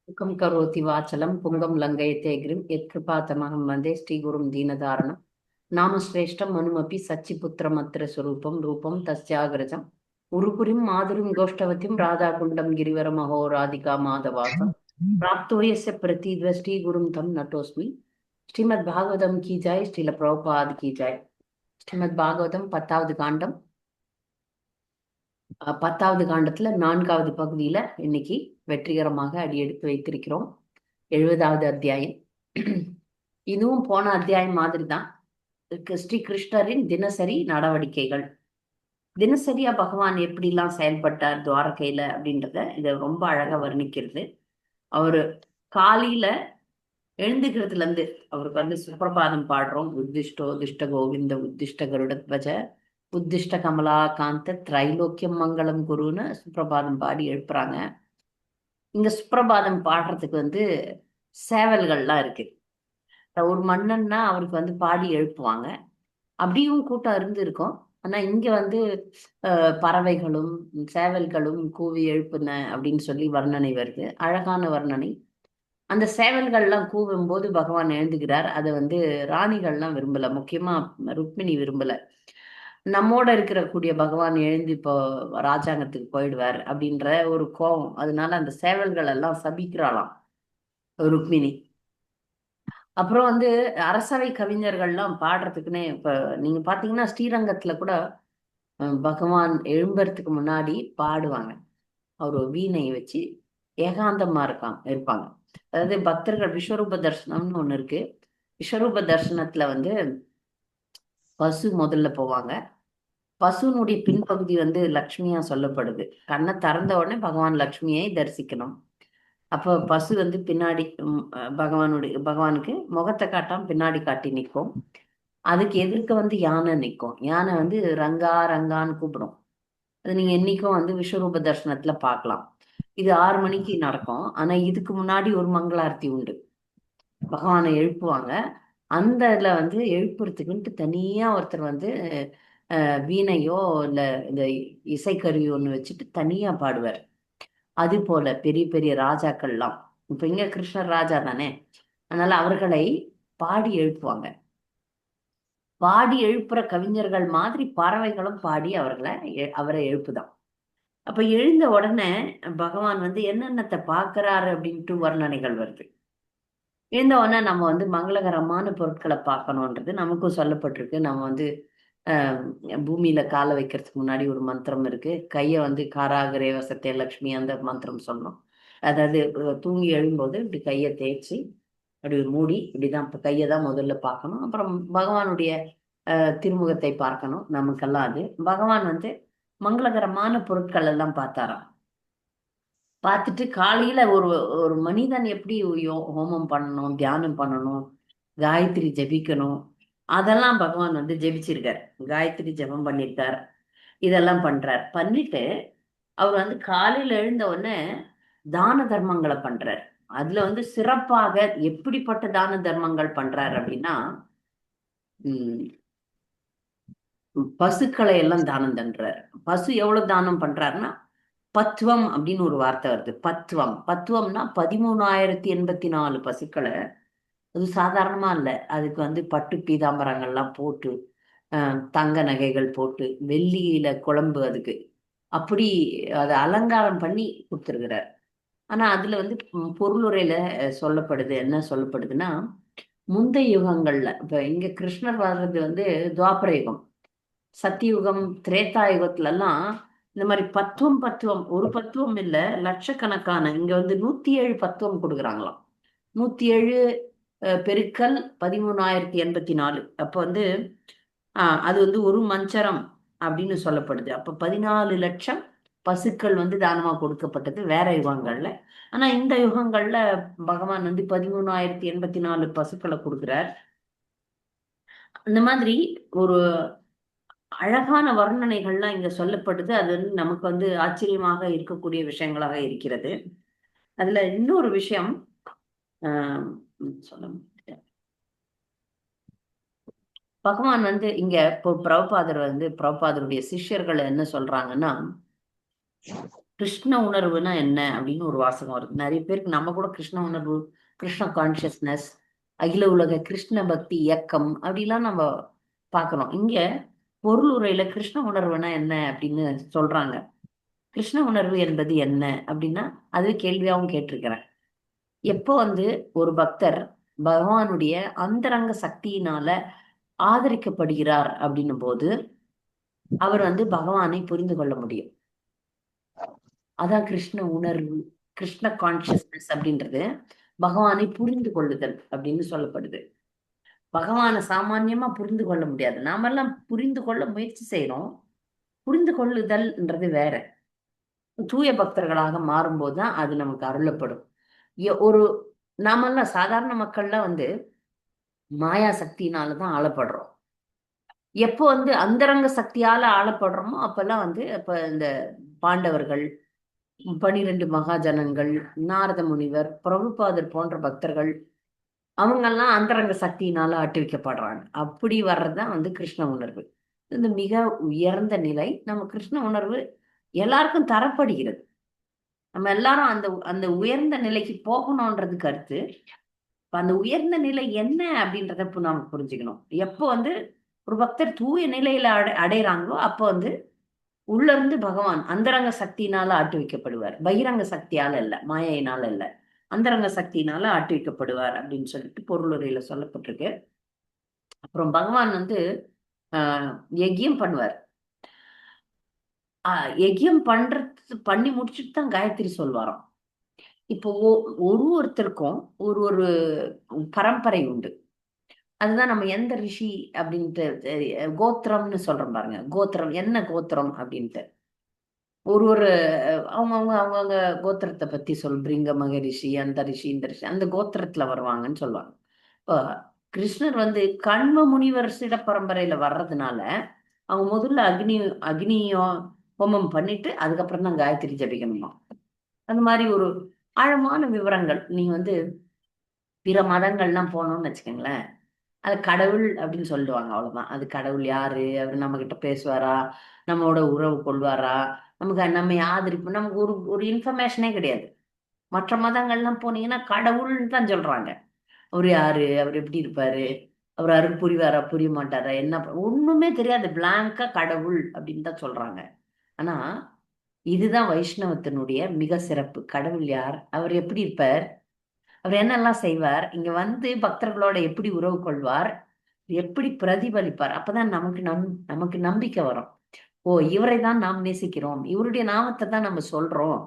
முகம் கரோதி வாச்சலம் புங்கம் லங்கயத்தேகிரிம் யத்கிருபாத்தமகம் வந்தே ஸ்ரீகுரும் தீனதாரணம் நாமஸ்ரேஷ்டம் மனுமபி சச்சிபுத்திரமத்திர சுரூபம் ரூபம் தஸ்யாகிரஜம் உருபுரிம் மாதுரிம் கோஷ்டவதிம் ராதாகுண்டம் கிரிவரமஹோ ராதிகா மாதவாசம் பிராப்தோயஸ்ய பிரதீத்வ ஸ்ரீகுரும் தம் நட்டோஸ்மி ஸ்ரீமத் பாகவதம் கி ஜாய் ஸ்ரீல பிரபுபாத் கி ஜாய். ஸ்ரீமத் பாகவதம் 10வது காண்டம். 10வது காண்டத்துல 4வது பகுதியில இன்னைக்கு வெற்றிகரமாக அடியெடுத்து வைத்திருக்கிறோம். 70வது அத்தியாயம். இதுவும் போன அத்தியாயம் மாதிரி தான். ஸ்ரீ கிருஷ்ணரின் தினசரி நடவடிக்கைகள், தினசரியா பகவான் எப்படிலாம் செயல்பட்டார் துவாரகையில அப்படின்றத இதை ரொம்ப அழகா வர்ணிக்கிறது. அவரு காலையில எழுந்துக்கிறதுல இருந்து அவருக்கு சுப்பிரபாதம் பாடுறோம். உத்திஷ்டோ திஷ்ட கோவிந்த உத்திஷ்ட கருடத்வஜ உத்திஷ்ட கமலா காந்த திரைலோக்கியம் மங்களம் குருன்னு சுப்பிரபாதம் பாடி எழுப்புறாங்க. இங்க சுப்பிரபாதம் பாடுறதுக்கு சேவல்கள்லாம் இருக்கு. ஒரு மன்னன்னா அவருக்கு பாடி எழுப்புவாங்க. அப்படியும் கூட்டம் இருக்கும். ஆனா இங்க பறவைகளும் சேவல்களும் கூவி எழுப்புன அப்படின்னு சொல்லி வர்ணனை வருது. அழகான வர்ணனை. அந்த சேவல்கள்லாம் கூவும் போது பகவான் எழுந்துக்கிறார். அதை ராணிகள்லாம் விரும்பல, முக்கியமா ருக்மிணி விரும்பல. நம்மோட கூடிய பகவான் எழுந்து இப்போ ராஜாங்கத்துக்கு போயிடுவார் அப்படின்ற ஒரு கோபம். அதனால அந்த சேவல்கள் எல்லாம் சபிக்கிறாளாம் ருக்மிணி. அப்புறம் அரசவை கவிஞர்கள்லாம் பாடுறதுக்குன்னே இப்ப நீங்க பாத்தீங்கன்னா ஸ்ரீரங்கத்துல கூட பகவான் எழும்புறதுக்கு முன்னாடி பாடுவாங்க. அவர் வீணை வச்சு ஏகாந்தமா இருப்பாங்க. அதாவது பக்தர்கள் விஸ்வரூப தரிசனம்னு ஒண்ணு இருக்கு. விஸ்வரூப தரிசனத்துல பசு முதல்ல போவாங்க. பசுனுடைய பின்பகுதி லக்ஷ்மியா சொல்லப்படுது. கண்ணை திறந்த உடனே பகவான் லக்ஷ்மியை தரிசிக்கணும். அப்போ பசு பின்னாடி பகவானுக்கு முகத்தை காட்டாம பின்னாடி காட்டி நிற்கும். அதுக்கு எதிர்க்க யானை நிற்கும். யானை ரங்கா ரங்கான்னு கூப்பிடும். அது நீங்க என்னைக்கும் விஸ்வரூப தரிசனத்துல பார்க்கலாம். இது 6 மணிக்கு நடக்கும். ஆனா இதுக்கு முன்னாடி ஒரு மங்களார்த்தி உண்டு. பகவானை எழுப்புவாங்க. அந்த இதுல எழுப்புறதுக்குன்ட்டு தனியா ஒருத்தர் வீணையோ இல்ல இந்த இசைக்கருவி ஒண்ணு வச்சுட்டு தனியா பாடுவார். அது போல பெரிய பெரிய ராஜாக்கள்லாம், இப்ப இங்க கிருஷ்ணர் ராஜா தானே, அதனால அவர்களை பாடி எழுப்புவாங்க. பாடி எழுப்புற கவிஞர்கள் மாதிரி பறவைகளும் பாடி அவரை எழுப்புதான். அப்ப எழுந்த உடனே பகவான் என்னென்னத்தை பார்க்கிறாரு அப்படின்ட்டு வர்ணனைகள் வருது. எழுந்த உடனே நம்ம மங்களகரமான பொருட்களை பார்க்கணுன்றது நமக்கும் சொல்லப்பட்டிருக்கு. நம்ம பூமியில காலை வைக்கிறதுக்கு முன்னாடி ஒரு மந்திரம் இருக்கு. கையை காராகரே வசத்தே லக்ஷ்மி, அந்த மந்திரம் சொல்லணும். அதாவது தூங்கி எழும்போது இப்படி கையை தேய்ச்சி அப்படி மூடி இப்படிதான் கையை தான் முதல்ல பார்க்கணும். அப்புறம் பகவானுடைய திருமுகத்தை பார்க்கணும். நமக்கெல்லாம் அது பகவான் மங்களகரமான பொருட்கள் எல்லாம் பார்த்தாராம். பார்த்துட்டு காலையில ஒரு ஒரு மனிதன் எப்படி ஹோமம் பண்ணணும், தியானம் பண்ணணும், காயத்ரி ஜபிக்கணும், அதெல்லாம் பகவான் ஜெபிச்சிருக்கார். காயத்ரி ஜபம் பண்ணியிருக்கார். இதெல்லாம் பண்றார். பண்ணிட்டு அவர் காலையில எழுந்த உடனே தான தர்மங்களை பண்றார். அதுல சிறப்பாக எப்படிப்பட்ட தான தர்மங்கள் பண்றார் அப்படின்னா, பசுக்களை எல்லாம் தானம் தன்றார். பசு எவ்வளவு தானம் பண்றாருன்னா, பத்வம் அப்படின்னு ஒரு வார்த்தை வருது. பத்வம் பத்வம்னா 13,084 பசுக்களை. அது சாதாரணமா இல்லை. அதுக்கு பட்டு பீதாம்பரங்கள்லாம் போட்டு தங்க நகைகள் போட்டு வெள்ளியில குழம்பு அதுக்கு அப்படி அதை அலங்காரம் பண்ணி கொடுத்துருக்கிறார். ஆனா அதுல பொருளுரையில சொல்லப்படுது, என்ன சொல்லப்படுதுன்னா, முந்தைய யுகங்கள்ல இப்ப இங்க கிருஷ்ணர் வர்றது துவாபர யுகம், சத்தியுகம், திரேதா யுகத்துல எல்லாம் இந்த மாதிரி பத்துவம் பத்துவம் ஒரு பத்துவம் இல்ல, லட்சக்கணக்கான இங்க 107 பத்துவம் கொடுக்குறாங்களாம். 107 பெருக்கல் 13,084. அப்போ அது ஒரு மஞ்சரம் அப்படின்னு சொல்லப்படுது. அப்ப 14 லட்சம் பசுக்கள் தானமா கொடுக்கப்பட்டது வேற யுகங்கள்ல. ஆனா இந்த யுகங்கள்ல பகவான் 13,084 பசுக்களை கொடுக்கிறார். அந்த மாதிரி ஒரு அழகான வர்ணனைகள்லாம் இங்க சொல்லப்படுது. அது நமக்கு ஆச்சரியமாக இருக்கக்கூடிய விஷயங்களாக இருக்கிறது. அதுல இன்னொரு விஷயம் சொல்ல, பகவான் இங்க இப்போ பிரபுபாதருடைய சிஷ்யர்கள் என்ன சொல்றாங்கன்னா, கிருஷ்ண உணர்வுனா என்ன அப்படின்னு ஒரு வாசகம் வருது. நிறைய பேருக்கு நம்ம கூட கிருஷ்ண உணர்வு, கிருஷ்ண கான்சியஸ்னஸ், அகில உலக கிருஷ்ண பக்தி இயக்கம் அப்படிலாம் நம்ம பார்க்கிறோம். இங்க பொருளுரையில கிருஷ்ண உணர்வுனா என்ன அப்படின்னு சொல்றாங்க. கிருஷ்ண உணர்வு என்பது என்ன அப்படின்னா, அது கேள்வியாவும் கேட்டிருக்கிறேன். எப்போ வந்து ஒரு பக்தர் பகவானுடைய அந்தரங்க சக்தியினால ஆதரிக்கப்படுகிறார் அப்படின்னும் போது அவர் வந்து பகவானை புரிந்து கொள்ள முடியும். அதான் கிருஷ்ண உணர்வு, கிருஷ்ண கான்சியஸ்னஸ் அப்படின்றது பகவானை புரிந்து கொள்ளுதல் அப்படின்னு சொல்லப்படுது. பகவானை சாமான்யமா புரிந்து கொள்ள முடியாது. நாமெல்லாம் புரிந்து கொள்ள முயற்சி செய்யறோம். புரிந்து கொள்ளுதல்ன்றது வேற. தூய பக்தர்களாக மாறும்போது தான் அது நமக்கு அருளப்படும். ஒரு நாமெல்லாம் சாதாரண மக்கள்லாம் வந்து மாயா சக்தியினால தான் ஆளப்படுறோம். எப்போ வந்து அந்தரங்க சக்தியால ஆளப்படுறோமோ அப்பெல்லாம் வந்து அப்ப இந்த பாண்டவர்கள், 12 மகாஜனங்கள், நாரத முனிவர், பிரபுபாதர் போன்ற பக்தர்கள் அவங்கெல்லாம் அந்தரங்க சக்தியினால ஆட்டுவிக்கப்படுறாங்க. அப்படி வர்றதுதான் வந்து கிருஷ்ண உணர்வு. இது மிக உயர்ந்த நிலை. நம்ம கிருஷ்ண உணர்வு எல்லாருக்கும் தரப்படுகிறது. நம்ம எல்லாரும் அந்த அந்த உயர்ந்த நிலைக்கு போகணும்ன்றது கருத்து. இப்ப அந்த உயர்ந்த நிலை என்ன அப்படின்றத இப்ப நாம புரிஞ்சுக்கணும். எப்போ வந்து ஒரு பக்தர் தூய நிலையில அடையறாங்களோ, அப்போ வந்து உள்ள இருந்து பகவான் அந்தரங்க சக்தியினால ஆட்டுவிக்கப்படுவார். பகிரங்க சக்தியால இல்ல, மாயையினால இல்ல. அந்தரங்க சக்தியினால ஆட்டுவிக்கப்படுவார் அப்படின்னு சொல்லிட்டு பொருளுரையில சொல்லப்பட்டிருக்கு. அப்புறம் பகவான் வந்து யஜ்யம் பண்ணுவார். யஜ்யம் பண்ணி முடிச்சுட்டு தான் காயத்ரி சொல்வாராம். இப்போ ஒருத்தருக்கும் ஒரு ஒரு பரம்பரை உண்டு. அதுதான் நம்ம எந்த ரிஷி அப்படின்ட்டு கோத்திரம்னு சொல்றோம் பாருங்க. கோத்திரம் என்ன கோத்திரம் அப்படின்ட்டு. ஒரு அவங்கவங்க கோத்திரத்தை பத்தி பிரிங்க மகரிஷி, அந்த ரிஷி, இந்த ரிஷி, அந்த கோத்திரத்துல வருவாங்கன்னு சொல்லுவாங்க. இப்போ கிருஷ்ணர் வந்து கண்வ முனிவர் சிட பரம்பரையில வர்றதுனால அவங்க முதல்ல அக்னியோ ஹோமம் பண்ணிட்டு அதுக்கப்புறம் தான் காயத்ரி ஜபிக்கணுமா. அந்த மாதிரி ஒரு ஆழமான விவரங்கள். நீங்க வந்து பிற மதங்கள்லாம் போனோம்னு வச்சுக்கோங்களேன், அது கடவுள் அப்படின்னு சொல்லுவாங்க. அவ்வளவுதான். அது கடவுள் யாரு, அவர் நம்ம கிட்ட பேசுவாரா, நம்மளோட உறவு கொள்வாரா, நம்ம ஆதரிப்பு, நமக்கு ஒரு ஒரு இன்ஃபர்மேஷனே கிடையாது. மற்ற மதங்கள்லாம் போனீங்கன்னா கடவுள்னு தான் சொல்றாங்க. அவரு யாரு, அவர் எப்படி இருப்பாரு, அவர் அருள் புரிவாரா புரிய மாட்டாரா, என்ன ஒண்ணுமே தெரியாது. பிளாங்கா கடவுள் அப்படின்னு தான் சொல்றாங்க. ஆனா இதுதான் வைஷ்ணவத்தினுடைய மிக சிறப்பு. கடவுள் யார், அவர் எப்படி இருப்பார், அவர் என்னெல்லாம் செய்வார், இங்க வந்து பக்தர்களோட எப்படி உறவு கொள்வார், எப்படி பிரதிபலிப்பார், அப்பதான் நமக்கு நம்பிக்கை வரும். ஓ, இவரை தான் நாம் நேசிக்கிறோம், இவருடைய நாமத்தை தான் நம்ம சொல்றோம்.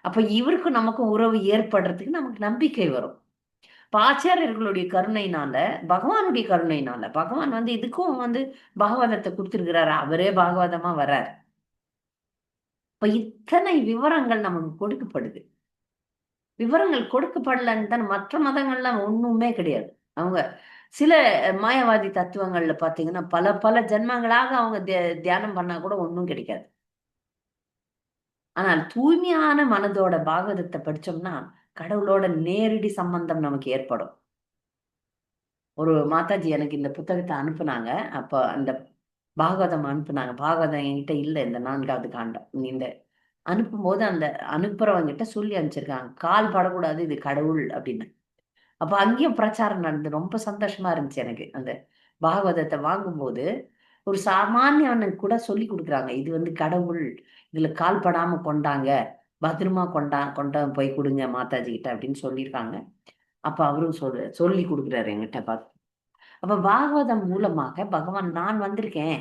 அப்ப இவருக்கும் நமக்கும் உறவு ஏற்படுறதுக்கு நமக்கு நம்பிக்கை வரும். இப்ப ஆச்சாரியர்களுடைய கருணையினால, பகவானுடைய கருணையினால, பகவான் வந்து இதுக்கும் வந்து பாகவதத்தை கொடுத்திருக்கிறாரு. அவரே பாகவதமா வர்றார். இப்ப இத்தனை விவரங்கள் நமக்கு கொடுக்கப்படுது. விவரங்கள் கொடுக்கப்படலன்னு தான் மற்ற மதங்கள்லாம் ஒண்ணுமே கிடையாது. அவங்க சில மாயவாதி தத்துவங்கள்ல பாத்தீங்கன்னா பல பல ஜென்மங்களாக அவங்க தியானம் பண்ணா கூட ஒண்ணும் கிடைக்காது. ஆனால் தூய்மையான மனதோட பாகவதத்தை படிச்சோம்னா கடவுளோட நேரடி சம்பந்தம் நமக்கு ஏற்படும். ஒரு மாதாஜி எனக்கு இந்த புத்தகத்தை அனுப்புனாங்க. அப்ப அந்த பாகவதம் அனுப்புனாங்க. பாகவதம் என்கிட்ட இல்ல, இந்த 4வது காண்டம். இந்த அனுப்பும்போது அந்த அனுப்புறவங்கிட்ட சொல்லி அனுப்பிச்சிருக்காங்க. கால் படக்கூடாது, இது கடவுள் அப்படின்னு. அப்ப அங்கேயும் பிரச்சாரம் நடந்து ரொம்ப சந்தோஷமா இருந்துச்சு எனக்கு. அந்த பாகவதத்தை வாங்கும்போது ஒரு சாமானியவனுக்கு கூட சொல்லி கொடுக்குறாங்க. இது வந்து கடவுள், இதுல கால் படாம கொண்டாங்க, பத்திரமா கொண்டா போய் கொடுங்க மாதாஜி கிட்ட அப்படின்னு சொல்லியிருக்காங்க. அப்ப அவரும் சொல்லி கொடுக்குறாரு என்கிட்ட பார்த்து. அப்ப பாகவதம் மூலமாக பகவான் நான் வந்திருக்கேன்,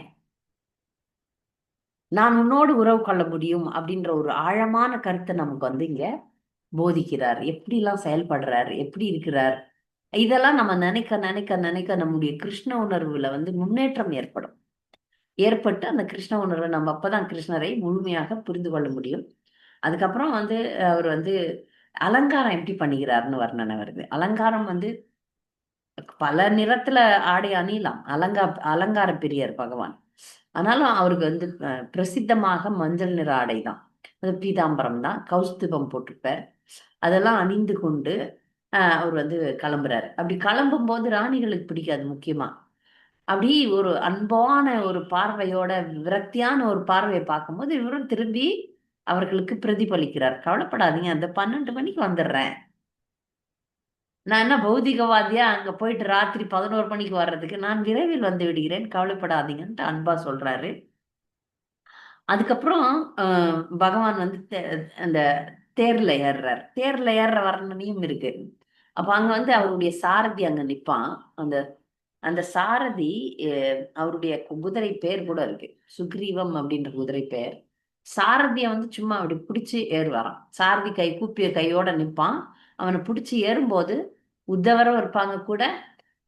நான் உன்னோடு உறவு கொள்ள முடியும் அப்படின்ற ஒரு ஆழமான கருத்தை நமக்கு வந்து இங்க போதிக்கிறார். எப்படிலாம் செயல்படுறார், எப்படி இருக்கிறார், இதெல்லாம் நம்ம நினைக்க நினைக்க நினைக்க நம்முடைய கிருஷ்ண உணர்வுல வந்து முன்னேற்றம் ஏற்படும். ஏற்பட்டு அந்த கிருஷ்ண உணர்வை நம்ம அப்பதான் கிருஷ்ணரை முழுமையாக புரிந்து கொள்ள முடியும். அதுக்கப்புறம் வந்து அவர் வந்து அலங்காரம் எப்படி பண்ணுகிறார்னு வர்ணனை வருது. அலங்காரம் வந்து பல நிறத்துல ஆடை அணியலாம். அலங்கார பிரியர் பகவான். ஆனாலும் அவருக்கு வந்து பிரசித்தமாக மஞ்சள் நிற ஆடை தான், அது பீதாம்பரம் தான், கௌஸ்துபம் போட்டிருப்பார். அதெல்லாம் அணிந்து கொண்டு அவர் வந்து கிளம்புறாரு. அப்படி கிளம்பும் போது ராணிகளுக்கு பிடிக்காது முக்கியமா. அப்படி ஒரு அன்பான ஒரு பார்வையோட, விரக்தியான ஒரு பார்வையை பார்க்கும்போது இவரும் திரும்பி அவர்களுக்கு பிரதிபலிக்கிறார். கவலைப்படாதீங்க, அந்த 12 மணிக்கு வந்துடுறேன். நான் என்ன பௌதிகவாதியா அங்க போயிட்டு ராத்திரி 11 மணிக்கு வர்றதுக்கு? நான் விரைவில் வந்து விடுகிறேன், கவலைப்படாதீங்கன்ட்டு அன்பா சொல்றாரு. அதுக்கப்புறம் பகவான் வந்து அந்த தேர்ல ஏறுறார். தேர்ல ஏறுற வர்ணனையும் இருக்கு. அப்ப அங்க வந்து அவருடைய சாரதி அங்க நிப்பான். அந்த அந்த சாரதி அவருடைய குதிரை பேர் கூட இருக்கு, சுக்ரீவம் அப்படின்ற குதிரை பேர். சாரதிய வந்து சும்மா அப்படி பிடிச்சு ஏறுவாராம். சாரதி கை கூப்பிய கையோட நிப்பான். அவனை பிடிச்சு ஏறும்போது உத்தவரும் இருப்பாங்க கூட,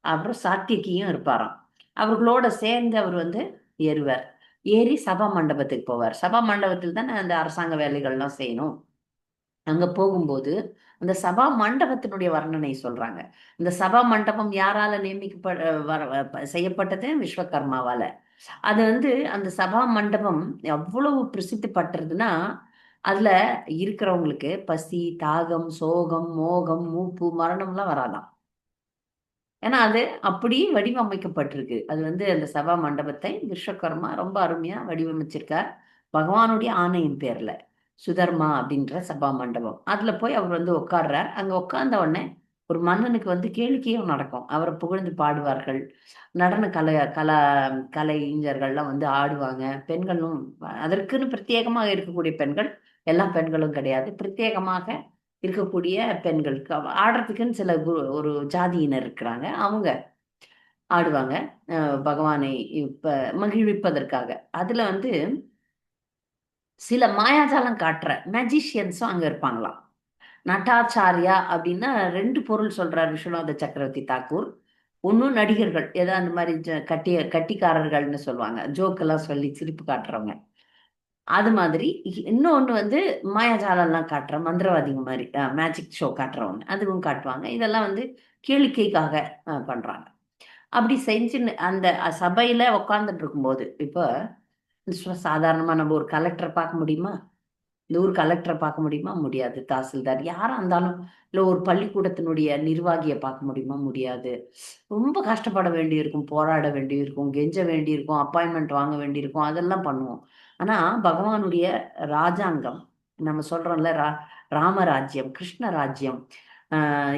அப்புறம் சாத்தியக்கியும் இருப்பாராம். அவர்களோட சேர்ந்து அவர் வந்து ஏறுவார். ஏறி சபா மண்டபத்துக்கு போவார். சபா மண்டபத்தில் தானே அந்த அரசாங்க வேலைகள்லாம் செய்யணும். அங்க போகும்போது அந்த சபா மண்டபத்தினுடைய வர்ணனை சொல்றாங்க. இந்த சபா மண்டபம் யாரால செய்யப்பட்டது? விஸ்வகர்மாவால. அது வந்து அந்த சபா மண்டபம் எவ்வளவு பிரசித்தி பட்டுறதுன்னா, அதுல இருக்கிறவங்களுக்கு பசி, தாகம், சோகம், மோகம், மூப்பு, மரணம்லாம் வராதாம். ஏன்னா அது அப்படி வடிவமைக்கப்பட்டிருக்கு. அது வந்து அந்த சபா மண்டபத்தை விஸ்வகர்மா ரொம்ப அருமையா வடிவமைச்சிருக்கார். பகவானுடைய ஆணையின் பேர்ல. சுதர்மா அப்படின்ற சபா மண்டபம். அதுல போய் அவர் வந்து உட்கார்றார். அங்க உட்கார்ந்த உடனே ஒரு மன்னனுக்கு வந்து கேளிக்கையும் நடக்கும். அவரை புகழ்ந்து பாடுவார்கள். நடன கலைஞர்கள்லாம் வந்து ஆடுவாங்க. பெண்களும் அதற்குன்னு பிரத்யேகமாக இருக்கக்கூடிய பெண்கள், எல்லா பெண்களும் கிடையாது. பிரத்யேகமாக இருக்கக்கூடிய பெண்களுக்கு ஆடுறதுக்குன்னு சில ஒரு ஜாதியினர் இருக்கிறாங்க. அவங்க ஆடுவாங்க. பகவானை இப்ப மகிழ்விப்பதற்காக. அதுல வந்து சில மாயாஜாலம் காட்டுற மேஜிஷியன்ஸும் அங்க இருப்பாங்களாம். நட்டாச்சாரியா அப்படின்னா 2 பொருள் சொல்றார் விஸ்வநாத சக்கரவர்த்தி தாக்கூர். ஒன்னும் நடிகர்கள், ஏதோ அந்த மாதிரி கட்டிக்காரர்கள்னு சொல்லுவாங்க. ஜோக்கெல்லாம் சொல்லி சிரிப்பு காட்டுறவங்க. அது மாதிரி இன்னொன்னு வந்து மாயாஜாலம்லாம் காட்டுற மந்திரவாதிங்க மாதிரி மேஜிக் ஷோ காட்டுறவங்க, அதுவும் காட்டுவாங்க. இதெல்லாம் வந்து கேளிக்கைக்காக பண்றாங்க. அப்படி செஞ்சு அந்த சபையில உட்கார்ந்துட்டு இருக்கும்போது, இப்போ சாதாரணமா நம்ம ஒரு கலெக்டரை பார்க்க முடியுமா? இந்த ஊர் கலெக்டரை பார்க்க முடியுமா? முடியாது. தாசில்தார் யாரா இருந்தாலும், இல்ல ஒரு பள்ளிக்கூடத்தினுடைய நிர்வாகியை பார்க்க முடியுமா? முடியாது. ரொம்ப கஷ்டப்பட வேண்டியிருக்கும், போராட வேண்டியிருக்கும், கெஞ்ச வேண்டியிருக்கும், அப்பாயின்மெண்ட் வாங்க வேண்டியிருக்கும், அதெல்லாம் பண்ணுவோம். ஆனா பகவானுடைய ராஜாங்கம், நம்ம சொல்றோம்ல, ராமராஜ்யம், கிருஷ்ண ராஜ்யம்,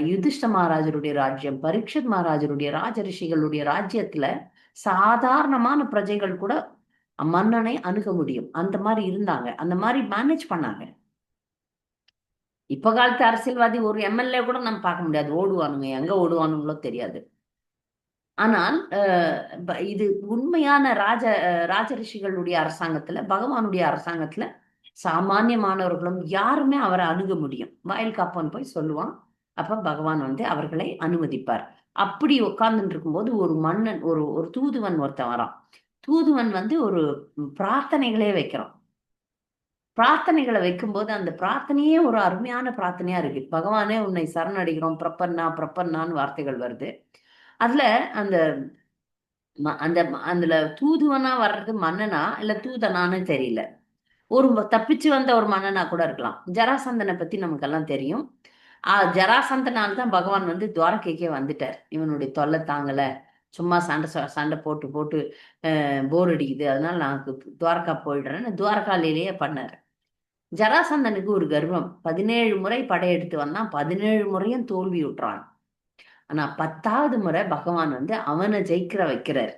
யுதிஷ்ட மகாராஜருடைய ராஜ்யம், பரீட்சித் மகாராஜருடைய ராஜ ரிஷிகளுடைய ராஜ்யத்துல சாதாரணமான பிரஜைகள் கூட மன்னனை அணுக முடியும். அந்த மாதிரி இருந்தாங்க. அந்த மாதிரி மேனேஜ் பண்ணாங்க. இப்ப காலத்து அரசியல்வாதி ஒரு எம்எல்ஏ கூட நம்ம பார்க்க முடியாது. ஓடுவானுங்க, எங்க ஓடுவானுங்களோ தெரியாது. ஆனால் இது உண்மையான ராஜ ரிஷிகளுடைய அரசாங்கத்துல, பகவானுடைய அரசாங்கத்துல சாமானிய மாணவர்களும் யாருமே அவரை அணுக முடியும். வாயில் காப்பான் போய் சொல்லுவான். அப்ப பகவான் வந்து அவர்களை அனுமதிப்பார். அப்படி உட்கார்ந்துட்டு இருக்கும்போது ஒரு மன்னன், ஒரு ஒரு தூதுவன் ஒருத்தன் வரான். தூதுவன் வந்து ஒரு பிரார்த்தனைகளே வைக்கிறான். பிரார்த்தனைகளை வைக்கும்போது அந்த பிரார்த்தனையே ஒரு அருமையான பிரார்த்தனையா இருக்கு. பகவானே உன்னை சரணடைகிறோம், பிரப்பன்னா பிரப்பன்னான்னு வார்த்தைகள் வருது. அதுல அந்த அந்த அதுல தூதுவனா வர்றது மன்னனா இல்ல தூதனான்னு தெரியல. ஒரு தப்பிச்சு வந்த ஒரு மன்னனா கூட இருக்கலாம். ஜராசந்தனை பத்தி நமக்கெல்லாம் தெரியும். ஜராசந்தனால் தான் பகவான் வந்து துவாரகைக்கே வந்துட்டார். இவனுடைய தொல்லை தாங்கல, சும்மா சண்டை சண்டை போட்டு போட்டு போர் அடிக்குது, அதனால நான் துவாரகா போயிடுறேன்னு துவாரகாலேயே பண்ணாரு. ஜராசந்தனுக்கு ஒரு கர்வம். 17 முறை படையெடுத்து வந்தான். 17 முறையும் தோல்வி விட்டுறான். ஆனா 10வது முறை பகவான் வந்து அவனை ஜெயிக்கிற வைக்கிறார்.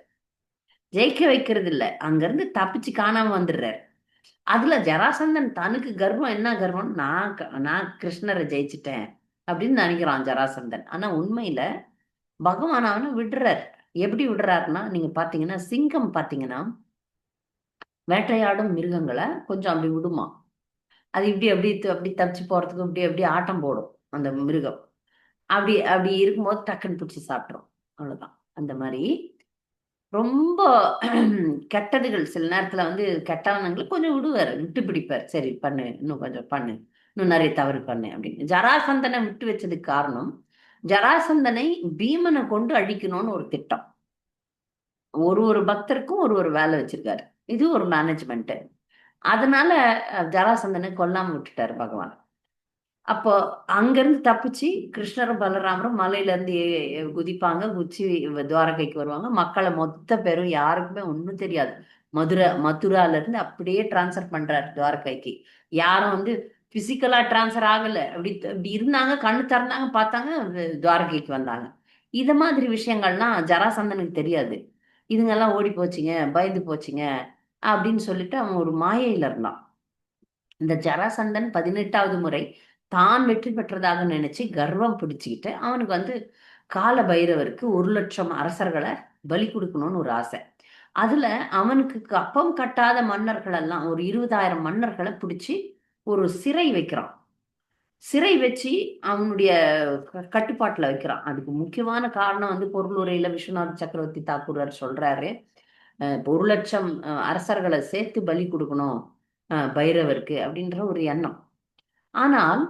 ஜெயிக்க வைக்கிறது இல்ல, அங்கிருந்து தப்பிச்சு காணாம வந்துடுறார். அதுல ஜராசந்தன் தனக்கு கர்வம், என்ன கர்வம், நான் கிருஷ்ணரை ஜெயிச்சிட்டேன் அப்படின்னு நினைக்கிறான் ஜராசந்தன். ஆனா உண்மையில பகவான் அவனை விடுறார். எப்படி விடுறாருன்னா, நீங்க பாத்தீங்கன்னா சிங்கம் பாத்தீங்கன்னா வேட்டையாடும் மிருகங்களை கொஞ்சம் அப்படி விடுமா. அது இப்படி அப்படி அப்படி தப்பிச்சு போறதுக்கு இப்படி அப்படி ஆட்டம் போடும் அந்த மிருகம். அப்படி அப்படி இருக்கும்போது டக்குன்னு பிடிச்சி சாப்பிட்ரும். அவ்வளவுதான். அந்த மாதிரி ரொம்ப கெட்டதுகள் சில நேரத்துல வந்து கெட்டவனங்களை கொஞ்சம் விடுவார், விட்டு பிடிப்பார். சரி பண்ணு, இன்னும் கொஞ்சம் பண்ணு, இன்னும் நிறைய தவறு பண்ணு அப்படின்னு. ஜராசந்தனை விட்டு வச்சதுக்கு காரணம், ஜராசந்தனை பீமனை கொண்டு அழிக்கணும்னு ஒரு திட்டம். ஒரு ஒரு பக்தருக்கும் ஒரு ஒரு வேலை வச்சிருக்காரு. இது ஒரு மேனேஜ்மெண்ட். அதனால ஜராசந்தனை கொல்லாம விட்டுட்டாரு பகவான். அப்போ அங்கிருந்து தப்பிச்சு கிருஷ்ணரும் பலராமரும் மலையில இருந்து குதிப்பாங்க. குதிச்சு துவாரகைக்கு வருவாங்க. மக்களை மொத்த பேரும் யாருக்குமே ஒண்ணும் தெரியாது. மதுரால இருந்து அப்படியே டிரான்ஸ்ஃபர் பண்றாரு துவாரகைக்கு. யாரும் வந்து பிசிக்கலா டிரான்ஸ்ஃபர் ஆகல. அப்படி இருந்தாங்க, கண்ணு திறந்தாங்க, பார்த்தாங்க, துவாரகைக்கு வந்தாங்க. இத மாதிரி விஷயங்கள்லாம் ஜராசந்தனுக்கு தெரியாது. இதுங்கெல்லாம் ஓடி போச்சுங்க, பயந்து போச்சுங்க அப்படின்னு சொல்லிட்டு அவன் ஒரு மாயையில இருந்தான். இந்த ஜராசந்தன் 18வது முறை தான் வெற்றி பெற்றதாக நினைச்சு கர்வம் பிடிச்சுக்கிட்டு அவனுக்கு வந்து கால பைரவருக்கு 1,00,000 அரசர்களை பலி கொடுக்கணும்னு ஒரு ஆசை. அதுல அவனுக்கு அப்பம் கட்டாத மன்னர்கள் எல்லாம் ஒரு 20,000 மன்னர்களை பிடிச்சி ஒரு சிறை வைக்கிறான். சிறை வச்சு அவனுடைய கட்டுப்பாட்டுல வைக்கிறான். அதுக்கு முக்கியமான காரணம் வந்து பொருளுரையில விஸ்வநாத சக்கரவர்த்தி தாக்கூரர் சொல்றாரு, 1,00,000 அரசர்களை சேர்த்து பலி கொடுக்கணும் பைரவருக்கு அப்படின்ற ஒரு எண்ணம். ஆனால்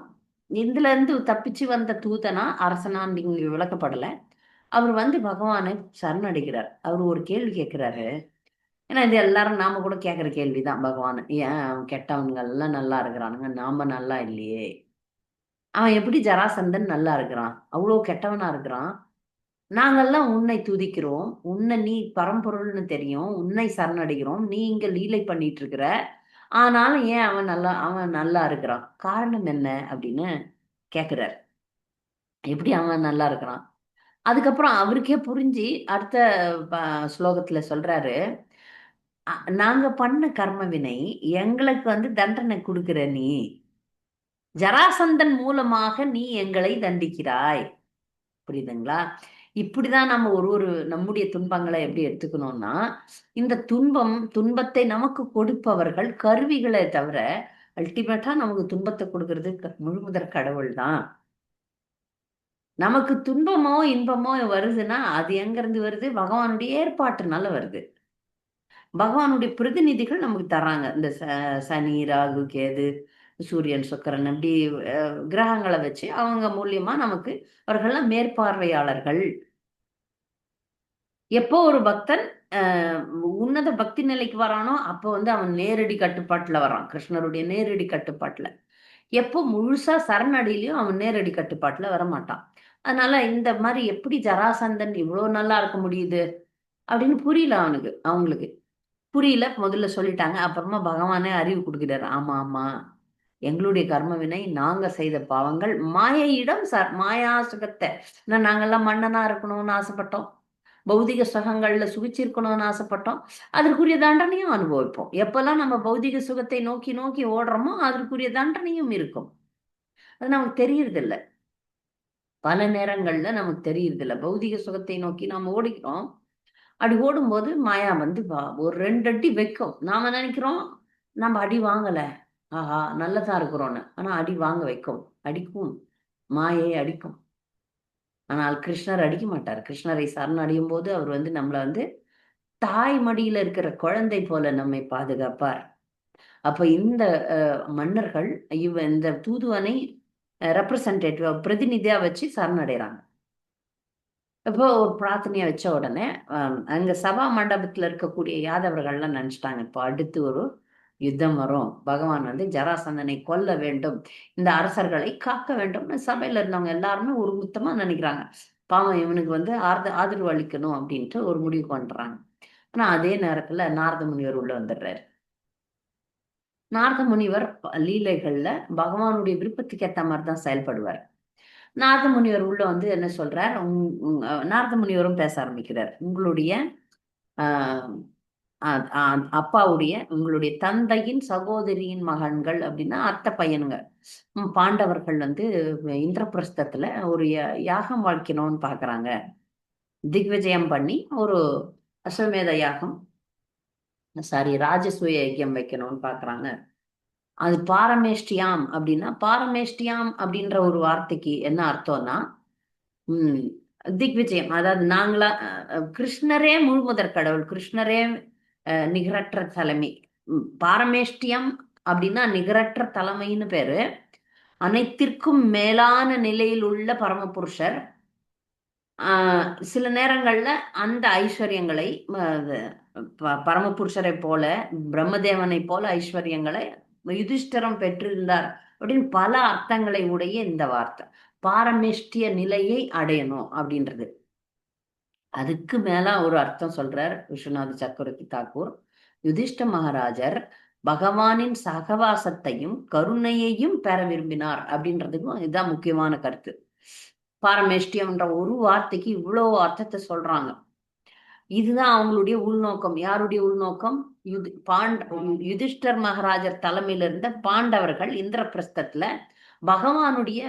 இதுல இருந்து தப்பிச்சு வந்த தூதனா அரசனான்னு இங்க விளக்கப்படல. அவர் வந்து பகவானை சரணடைகிறார். அவர் ஒரு கேள்வி கேட்கிறாரு. ஏன்னா இது எல்லாரும் நாம கூட கேட்கிற கேள்விதான் பகவான். ஏன் கெட்டவங்க எல்லாம் நல்லா இருக்கிறானுங்க, நாம நல்லா இல்லையே? அவன் எப்படி ஜராசந்தன் நல்லா இருக்கிறான், அவ்வளோ கெட்டவனா இருக்கிறான்? நாங்கெல்லாம் உன்னை துதிக்கிறோம், உன்னை நீ பரம்பொருள்னு தெரியும், உன்னை சரணடைகிறோம், நீ இங்க லீலை பண்ணிட்டு இருக்கிற. ஆனாலும் ஏன் அவன் நல்லா இருக்கிறான், காரணம் என்ன அப்படின்னு கேக்குறார். எப்படி அவன் நல்லா இருக்கிறான்? அதுக்கப்புறம் அவருக்கே புரிஞ்சு அடுத்த ஸ்லோகத்துல சொல்றாரு, நாங்க பண்ண கர்ம வினை எங்களுக்கு வந்து தண்டனை கொடுக்கிற நீ, ஜராசந்தன் மூலமாக நீ எங்களை தண்டிக்கிறாய். புரியுதுங்களா? இப்படிதான் நம்ம ஒரு ஒரு நம்முடைய துன்பங்களை எப்படி எடுத்துக்கணும்னா, இந்த துன்பத்தை நமக்கு கொடுப்பவர்கள் கருவிகளே தவிர, அல்டிமேட்டா நமக்கு துன்பத்தை கொடுக்கிறது முழுமுதற் கடவுள் தான். நமக்கு துன்பமோ இன்பமோ வருதுன்னா அது எங்க இருந்து வருது? பகவானுடைய ஏற்பாட்டுனால வருது. பகவானுடைய பிரதிநிதிகள் நமக்கு தர்றாங்க. இந்த சனி, ராகு, கேது, சூரியன், சுக்கிரன் இப்படி கிரகங்களை வச்சு அவங்க மூலியமா நமக்கு அவர்கள்லாம் மேற்பார்வையாளர்கள். எப்போ ஒரு பக்தன் உன்னத பக்தி நிலைக்கு வரானோ அப்போ வந்து அவன் நேரடி கட்டுப்பாட்டுல வரான், கிருஷ்ணருடைய நேரடி கட்டுப்பாட்டுல. எப்போ முழுசா சரணடையிலையும் அவன் நேரடி கட்டுப்பாட்டுல வரமாட்டான். அதனால இந்த மாதிரி எப்படி ஜராசந்தன் இவ்வளவு நல்லா இருக்க முடியுது அப்படின்னு புரியல அவங்களுக்கு புரியல. முதல்ல சொல்லிட்டாங்க. அப்புறமா பகவானே அறிவு கொடுக்கிறார். ஆமா ஆமா, எங்களுடைய கர்ம வினை, நாங்க செய்த பாவங்கள் மாயையிடம் மாயா சுகத்தை, நாங்கெல்லாம் மன்னனா இருக்கணும்னு ஆசைப்பட்டோம், பௌதிக சுகங்கள்ல சுகிச்சிருக்கணும்னு ஆசைப்பட்டோம். அதற்குரிய தண்டனையும் அனுபவிப்போம். எப்பெல்லாம் நம்ம பௌதிக சுகத்தை நோக்கி நோக்கி ஓடுறோமோ அதற்குரிய தண்டனையும் இருக்கும். அது நமக்கு தெரியறது இல்ல. பல நேரங்கள்ல நமக்கு தெரியறது இல்ல. பௌதிக சுகத்தை நோக்கி நாம ஓடிக்கிறோம். அப்படி ஓடும்போது மாயா வந்து ஒரு 2 அடி வைக்கும். நாம நினைக்கிறோம் நம்ம அடி வாங்கல, ஆஹா நல்லதா இருக்கிறோன்னு. ஆனா அடி வாங்க வைக்கும், அடிக்கும், மாயை அடிக்கும். ஆனால் கிருஷ்ணர் அடிக்க மாட்டார். கிருஷ்ணரை சரணடையும் போது அவர் வந்து நம்மள வந்து தாய் மடியில இருக்கிற குழந்தை போல நம்மை பாதுகாப்பார். அப்ப இந்த மன்னர்கள் இந்த தூதுவனை ரெப்ரசன்டேட்டிவா பிரதிநிதியா வச்சு சரணடைறாங்க. இப்போ ஒரு பிரார்த்தனையை வச்ச உடனே அங்க சபா மண்டபத்துல இருக்கக்கூடிய யாதவர்கள்லாம் நினைச்சிட்டாங்க, இப்போ அடுத்து ஒரு யுத்தம் வரும், பகவான் வந்து ஜராசந்தனை கொல்ல வேண்டும், இந்த அரசர்களை காக்க வேண்டும்னு சபையில இருந்தவங்க எல்லாருமே ஒரு முத்தமா நினைக்கிறாங்க. பாவம் இவனுக்கு வந்து ஆதரவு அளிக்கணும் அப்படின்ட்டு ஒரு முடிவு பண்றாங்க. ஆனா அதே நேரத்துல நாரத முனிவர் உள்ள வந்துடுறாரு. நாரத முனிவர் லீலைகள்ல பகவானுடைய விருப்பத்துக்கு ஏத்த மாதிரி தான் செயல்படுவார். நாரத முனிவர் உள்ள வந்து என்ன சொல்றார், நாரத முனிவரும் பேச ஆரம்பிக்கிறார். உங்களுடைய ஆஹ் அப்பாவுடைய உங்களுடைய தந்தையின் சகோதரியின் மகன்கள் அப்படின்னா அத்தை பையனுங்க, பாண்டவர்கள் வந்து இந்திரபிரஸ்தத்துல ஒரு யாகம் வாழ்க்கணும்னு பாக்குறாங்க. திக்விஜயம் பண்ணி ஒரு அஸ்வமேத யாகம், சாரி ராஜசூய யஜ்யம் வைக்கணும்னு பாக்குறாங்க. அது பாரமேஷ்டியாம் அப்படின்னா, பாரமேஷ்டியாம் அப்படின்ற ஒரு வார்த்தைக்கு என்ன அர்த்தம்னா, உம் திக்விஜயம். அதாவது நாங்களா கிருஷ்ணரே முழுமுதற் கடவுள், கிருஷ்ணரே நிகரற்ற தலைமை. பாரமேஷ்டியம் அப்படின்னா நிகரற்ற தலைமைன்னு பேரு. அனைத்திற்கும் மேலான நிலையில் உள்ள பரமபுருஷர். சில நேரங்கள்ல அந்த ஐஸ்வர்யங்களை பரமபுருஷரை போல, பிரம்மதேவனை போல ஐஸ்வர்யங்களை யுதிஷ்டரம் பெற்றிருந்தார் அப்படின்னு பல அர்த்தங்களை உடைய இந்த வார்த்தை. பாரமேஷ்டிய நிலையை அடையணும் அப்படின்றது. அதுக்கு மேல ஒரு அர்த்தம் சொல்றார் விஸ்வநாத சக்கரவர்த்தி தாக்கூர். யுதிஷ்ட மகாராஜர் பகவானின் சகவாசத்தையும் கருணையையும் பெற விரும்பினார் அப்படின்றதுக்கும் இதுதான் முக்கியமான கருத்து. பாரமேஷ்டியம்ன்ற ஒரு வார்த்தைக்கு இவ்வளவு அர்த்தத்தை சொல்றாங்க. இதுதான் அவங்களுடைய உள்நோக்கம். யாருடைய உள்நோக்கம்? யுதிஷ்டர் மகாராஜர் தலைமையில இருந்த பாண்டவர்கள் இந்திரபிரஸ்தத்துல பகவானுடைய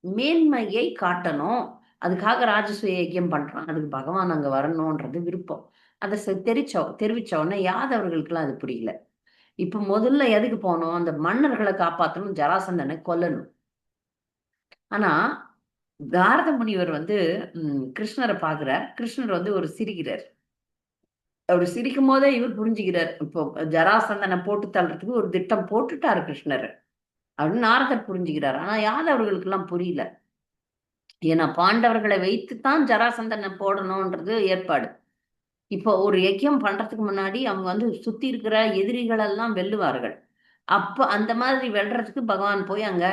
மேன்மையை காட்டணும், அதுக்காக ராஜசூய யஜ்யம் பண்றான், அதுக்கு பகவான் அங்க வரணும்ன்றது விருப்பம். அதை தெரிவிச்ச உடனே யாதவர்களுக்கெல்லாம் அது புரியல. இப்ப முதல்ல எதுக்கு போனோம்? அந்த மன்னர்களை காப்பாற்றணும், ஜராசந்தனை கொல்லணும். ஆனா நாரத முனிவர் கிருஷ்ணரை பாக்குறார். கிருஷ்ணர் ஒரு சிரிக்கிறார். அவர் சிரிக்கும் போதே இவர் புரிஞ்சுக்கிறார், இப்போ ஜராசந்தனை போட்டு தள்ளுறதுக்கு ஒரு திட்டம் போட்டுட்டாரு கிருஷ்ணர் அப்படின்னு நாரதர் புரிஞ்சுக்கிறார். ஆனா யாதவர்களுக்கு எல்லாம் புரியல. ஏன்னா பாண்டவர்களை வைத்துத்தான் ஜராசந்தனை போடணும்ன்றது ஏற்பாடு. இப்போ ஒரு யஜ்யம் பண்றதுக்கு முன்னாடி அவங்க சுத்தி இருக்கிற எதிரிகள் எல்லாம் வெல்லுவார்கள். அப்ப அந்த மாதிரி வெல்றதுக்கு பகவான் போய் அங்க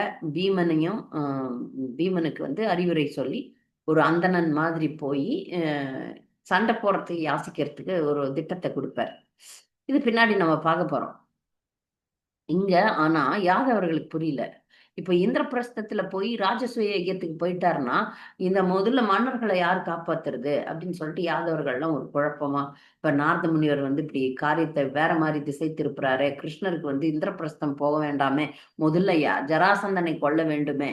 பீமனுக்கு அறிவுரை சொல்லி ஒரு அந்தணன் மாதிரி போய் சண்டை போடுறதுக்கு யாசிக்கிறதுக்கு ஒரு திட்டத்தை கொடுப்பார். இது பின்னாடி நம்ம பார்க்க போறோம் இங்க. ஆனா யாதவர்களுக்கு புரியல. இப்ப இந்திரபிரஸ்தத்துல போய் ராஜசூய யஜ்யத்துக்கு போயிட்டாருன்னா இந்த முதல்ல மன்னர்களை யார் காப்பாத்துறது அப்படின்னு சொல்லிட்டு யாதவர்கள்லாம் ஒரு குழப்பமா, இப்ப நாரத முனிவர் இப்படி காரியத்தை வேற மாதிரி திசை திருப்புறாரு, கிருஷ்ணருக்கு இந்திரபிரஸ்தம் போக வேண்டாமே, முதல்ல ஜராசந்தனை கொல்ல வேண்டுமே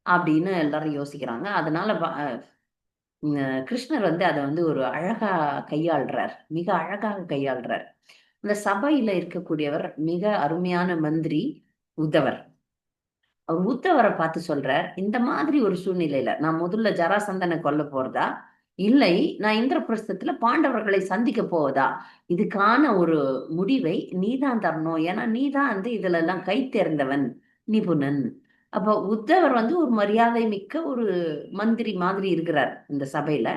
அப்படின்னு எல்லாரும் யோசிக்கிறாங்க. அதனால கிருஷ்ணர் அதை ஒரு அழகா கையாள்றார், மிக அழகாக கையாள்றார். இந்த சபையில இருக்கக்கூடியவர் மிக அருமையான மந்திரி உத்தவர். அவர் உத்தவரை பார்த்து சொல்றார், இந்த மாதிரி ஒரு சூழ்நிலையில நான் முதல்ல ஜராசந்தனை கொல்ல போறதா, இல்லை நான் இந்திரபிரஸ்தத்துல பாண்டவர்களை சந்திக்க போவதா, இதுக்கான ஒரு முடிவை நீதான் தரணும். ஏன்னா நீதான் இதுல எல்லாம் கை தேர்ந்தவன், நிபுணன். அப்ப உத்தவர் ஒரு மரியாதை மிக்க ஒரு மந்திரி மாதிரி இருக்கிறார் இந்த சபையில.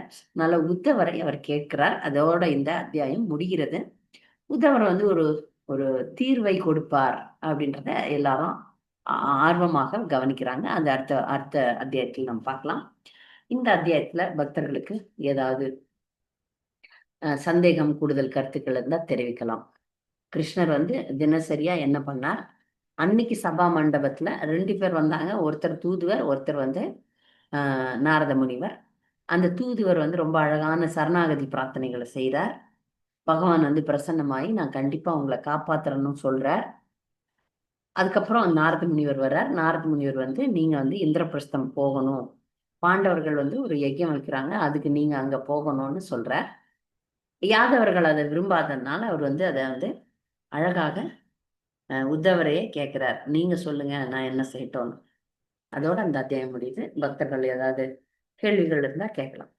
நல்ல உத்தவரை அவர் கேட்கிறார். அதோட இந்த அத்தியாயம் முடிகிறது. உத்தவர் ஒரு ஒரு தீர்வை கொடுப்பார் அப்படின்றத எல்லாரும் ஆர்வமாக கவனிக்கிறாங்க. அந்த அடுத்த அடுத்த அத்தியாயத்தில் நம்ம பார்க்கலாம். இந்த அத்தியாயத்துல பக்தர்களுக்கு ஏதாவது சந்தேகம், கூடுதல் கருத்துக்கள் இருந்தா தெரிவிக்கலாம். கிருஷ்ணர் தினசரியா என்ன பண்ணார்? அன்னைக்கு சபா மண்டபத்துல 2 பேர் வந்தாங்க. ஒருத்தர் தூதுவர், ஒருத்தர் நாரத முனிவர். அந்த தூதுவர் ரொம்ப அழகான சரணாகதி பிரார்த்தனைகளை செய்தார். பகவான் பிரசன்னமாயி நான் கண்டிப்பா உங்களை காப்பாத்துறேன்னு சொல்றார். அதுக்கப்புறம் நாரத முனிவர் வர்றார். நாரத முனிவர் நீங்க இந்திரபிரஸ்தம் போகணும், பாண்டவர்கள் ஒரு யஜ்யம் வைக்கிறாங்க, அதுக்கு நீங்க அங்க போகணும்னு சொல்றார். யாதவர்கள் அதை விரும்பாததுனால அவர் அதை அழகாக உத்தவரையே கேட்கிறார், நீங்க சொல்லுங்க நான் என்ன செய்யட்டோன்னு. அதோட அந்த அத்தியாயம் முடியுது. பக்தர்கள் ஏதாவது கேள்விகள் இருந்தா கேட்கலாம்.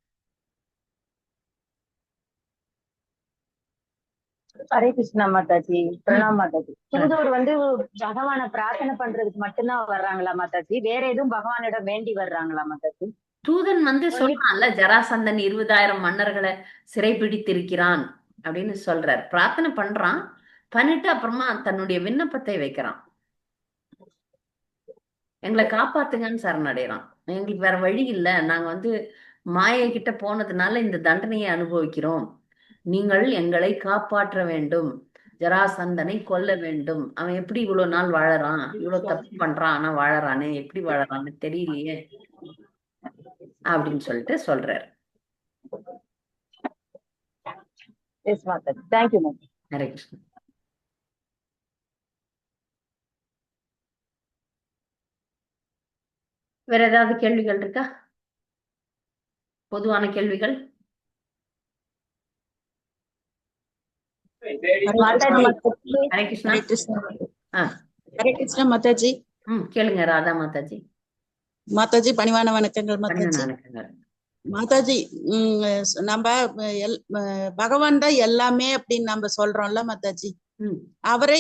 ஹரே கிருஷ்ணா மாதாஜி. பிரணாம் மாதாஜி. தூதுவர் பகவான பிரார்த்தனை பண்றதுக்கு மட்டும்தான் வர்றாங்களா மாதாஜி? வேற எதுவும் பகவானிடம் வேண்டி வர்றாங்களா மாதாஜி? தூதன் சொல்றான்ல, ஜராசந்தன் 20,000 மன்னர்களை சிறைபிடித்திருக்கிறான் அப்படின்னு சொல்றார். பிரார்த்தனை பண்றான், பண்ணிட்டு அப்புறமா தன்னுடைய விண்ணப்பத்தை வைக்கிறான். எங்களை காப்பாத்துங்கன்னு சரணடைறான். எங்களுக்கு வேற வழி இல்லை, நாங்க மாயை கிட்ட போனதுனால இந்த தண்டனையை அனுபவிக்கிறோம், நீங்கள் எங்களை காப்பாற்ற வேண்டும், ஜராசந்தனை கொல்ல வேண்டும். அவன் எப்படி இவ்வளவு நாள் வாழறான், இவ்வளவு தப்பு பண்றான், ஆனா வாழறானே, எப்படி வாழறான்னு தெரியலையே அப்படின்னு சொல்லிட்டு சொல்றாரு. ஹரே கிருஷ்ணா. வேற ஏதாவது கேள்விகள் இருக்கா? பொதுவான கேள்விகள்? ஹரே கிருஷ்ணா. ஹரே கிருஷ்ணா மாதாஜி. கேளுங்க ராதா மாதாஜி. மாதாஜி பணிவான வணக்கங்கள் மாதாஜி. மாதாஜி, நம்ம பகவான் தான் எல்லாமே அப்படின்னு நம்ம சொல்றோம்ல மாதாஜி, அவரே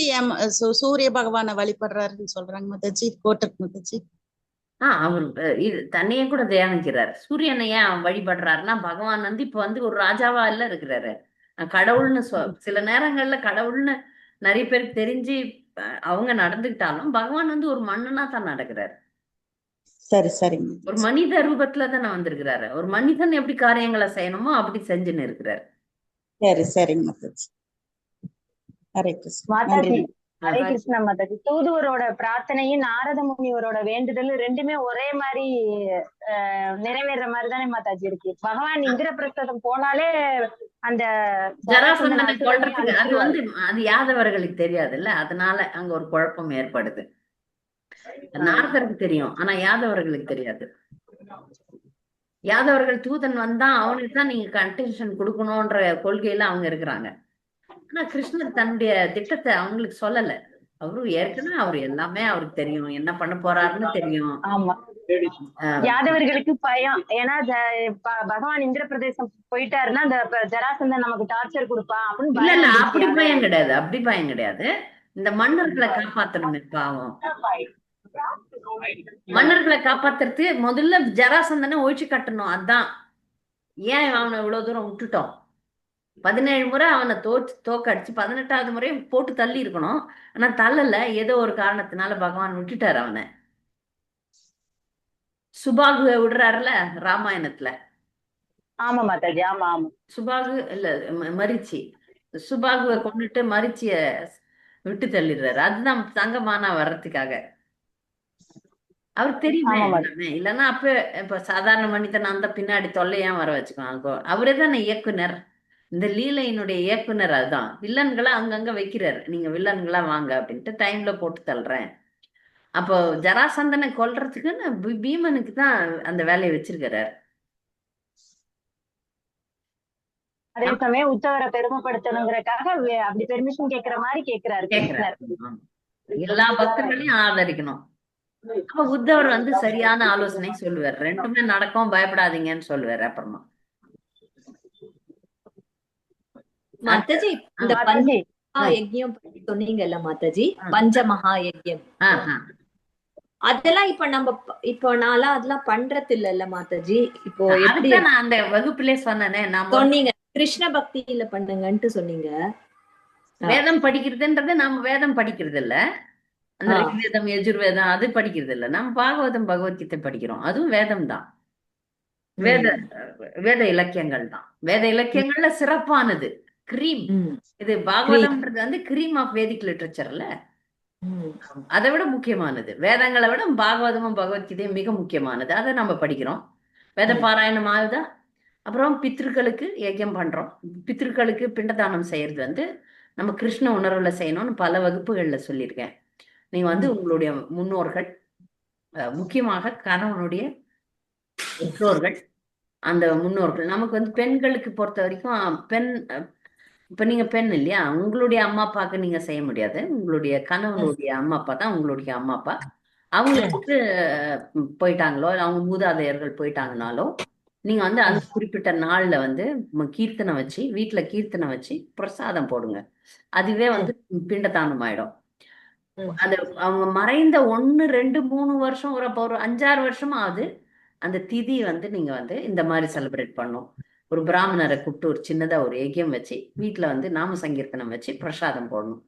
சூரிய பகவானை வழிபடுறாருன்னு சொல்றாங்க மாதாஜி, கோட்டக் மாதாஜி. அவர் இது தன்னையே கூட தியானிக்கிறார். சூரியனை ஏன் வழிபடுறாருன்னா, பகவான் இப்ப ஒரு ராஜாவா இல்ல இருக்கிறாரு, கடவுள்னு சில நேரங்கள்ல கடவுள்னு நிறைய பேருக்கு தெரிஞ்சு அவங்க நடந்துக்கிட்டாலும் பகவான் ஒரு மன்னனா தான் நடக்கிறாரு. சரி சரி. ஒரு மனித ரூபத்துல தானே வந்திருக்கிறாரு. ஒரு மனிதன் எப்படி காரியங்களை செய்யணுமோ அப்படி செஞ்சுன்னு இருக்கிறாரு. சரி சரிங்க மாதாஜி. ஹரே கிருஷ்ணா. நன்றி மாதாஜி மேம். ஹரே கிருஷ்ணா மாதாஜி. தூதுவரோட பிரார்த்தனையும் நாரத முனிவரோட வேண்டுதலும் ரெண்டுமே ஒரே மாதிரி நிறைவேற மாதிரி தானே மாதாஜி இருக்கு. பகவான் இந்திரபிரஸ்தம் போனாலே அந்த ஜராசந்தன் ஜராசந்தனை அசுரனையும் கொல்றதுக்கு அது அழிச்சிருவாரு. அது யாதவர்களுக்கு தெரியாதுல்ல, அதனால அங்க ஒரு குழப்பம் ஏற்படுது. நாரதருக்கு தெரியும், ஆனா யாதவர்களுக்கு தெரியாது. யாதவர்கள் தூதன் வந்தா அவனுக்கு தான் நீங்க கன்டினியூஷன் கொடுக்கணும்ன்ற கொள்கையில அவங்க இருக்கிறாங்க. ஆனா கிருஷ்ணர் தன்னுடைய திட்டத்தை அவங்களுக்கு சொல்லல. ஏற்கனவே அவரு எல்லாமே அவருக்கு தெரியும், என்ன பண்ண போறாருன்னு தெரியும். ஆமா, யாதவர்களுக்கு பயம். ஏன்னா பகவான் இந்திர பிரதேசம் போயிட்டாருன்னா அந்த ஜராசந்தன் நமக்கு டார்ச்சர் கொடுப்பான் அப்படின்னு இல்ல இல்ல, பயம் அப்படி வந்துருச்சு. பயம் கிடையாது, அப்படி பயம் கிடையாது. இந்த மன்னர்களை காப்பாத்தணுமே பாவம். மன்னர்களை காப்பாத்துறது முதல்ல ஜராசந்தனை ஒழிச்சு கட்டணும். அதான் ஏன் அவனை இவ்வளவு தூரம் விட்டுட்டோம். 17 முறை அவனை தோக்கடிச்சு 18வது முறை போட்டு தள்ளி இருக்கணும். ஆனா தள்ளல, ஏதோ ஒரு காரணத்தினால பகவான் விட்டுட்டாரு அவனை. சுபாகுவை விடுறாருல ராமாயணத்துல. ஆமா மாதாஜி, ஆமா ஆமா. சுபாகு இல்ல, மரிச்சி. சுபாகுவை கொண்டுட்டு மரிச்சிய விட்டு தள்ளிடுறாரு. அதுதான் தங்கமானா வர்றதுக்காக. அவருக்கு தெரியுமே எல்லாமே. இல்லைன்னா இப்ப சாதாரண மனிதன் அந்த பின்னாடி தொல்லையான் வர வச்சுக்குவாங்க. அவரே தானே இயக்குனர், இந்த லீலையினுடைய இயக்குனர். அதுதான் வில்லன்களை அங்கங்க வைக்கிறாரு. நீங்க வில்லன்களா வாங்க அப்படின்ட்டு டைம்ல போட்டு தள்ளுறேன். அப்போ ஜராசந்தனை கொல்றதுக்கு பீமனுக்கு தான் அந்த வேலையை வச்சிருக்கிறாரு. அதே சமயம் உத்தவரை பெருமைப்படுத்தணுங்கிறதுக்காக அப்படி பெர்மிஷன் கேட்கிற மாதிரி கேட்கிறாரு. எல்லா பக்தர்களையும் ஆதரிக்கணும். அப்ப உத்தவர் சரியான ஆலோசனை சொல்லுவார். ரெண்டுமே நடக்கும், பயப்படாதீங்கன்னு சொல்லுவார். அப்புறமா மாதாஜி இந்த பஞ்சமகா யஜ்யம் பத்தி சொன்னீங்கல்ல மாதாஜி, பஞ்சமகா யஜ்யம் அதெல்லாம் இப்ப நாளா அதெல்லாம் பண்றது இல்ல மாதாஜி. இப்போ எப்படி நான் அந்த வகுப்பிலே சொன்னேனே, சொன்னீங்க கிருஷ்ண பக்தியில பண்ணுங்கன்ட்டு சொன்னீங்க. வேதம் படிக்கிறதுன்றது நாம வேதம் படிக்கிறது இல்ல, அந்த ரிக்வேதம் யஜுர்வேதம் அது படிக்கிறது இல்ல. நம்ம பாகவதம் பகவத்கீதை படிக்கிறோம், அதுவும் வேதம் தான். வேத இலக்கியங்கள் தான். வேத இலக்கியங்கள்ல சிறப்பானது கிரீம். இது பாகவதம்ன்றது கிரீம் ஆஃப் வேதிக் லிட்ரேச்சர்ல அதை விட முக்கியமானது. வேதங்களை விட பாகவதமும் பகவத்கீதையும் மிக முக்கியமானது. அதை நம்ம படிக்கிறோம். வேத பாராயணம் ஆகுதா. அப்புறம் பித்ருக்களுக்கு யஜ்யம் பண்றோம். பித்ருக்களுக்கு பிண்டதானம் செய்யறது நம்ம கிருஷ்ண உணர்வுல செய்யணும்னு பல வகுப்புகள்ல சொல்லியிருக்கேன். நீங்க உங்களுடைய முன்னோர்கள், முக்கியமாக கணவனுடைய பெற்றோர்கள், அந்த முன்னோர்கள் நமக்கு பெண்களுக்கு பொறுத்த வரைக்கும் இப்ப நீங்க பெண் இல்லையா, உங்களுடைய அம்மா அப்பாவுக்கு நீங்க செய்ய முடியாது. உங்களுடைய கணவனுடைய அம்மா அப்பா தான் உங்களுடைய அம்மா அப்பா. அவங்களுக்கு போயிட்டாங்களோ, அவங்க மூதாதையர்கள் போயிட்டாங்கனாலோ, நீங்க அந்த குறிப்பிட்ட நாள்ல கீர்த்தனை வச்சு, வீட்டுல கீர்த்தனை வச்சு பிரசாதம் போடுங்க. அதுவே பிண்டதானம் ஆயிடும். அது அவங்க மறைந்த 1, 2, 3 வருஷம் ஒரு 5-6 வருஷமா ஆகுது. அந்த திதி நீங்க இந்த மாதிரி செலிப்ரேட் பண்ணும். ஒரு பிராமணரை கூப்பிட்டு ஒரு சின்னதா ஒரு யஜ்யம் வச்சு வீட்டுல நாம சங்கீர்த்தனம் வச்சு பிரசாதம் போடணும்.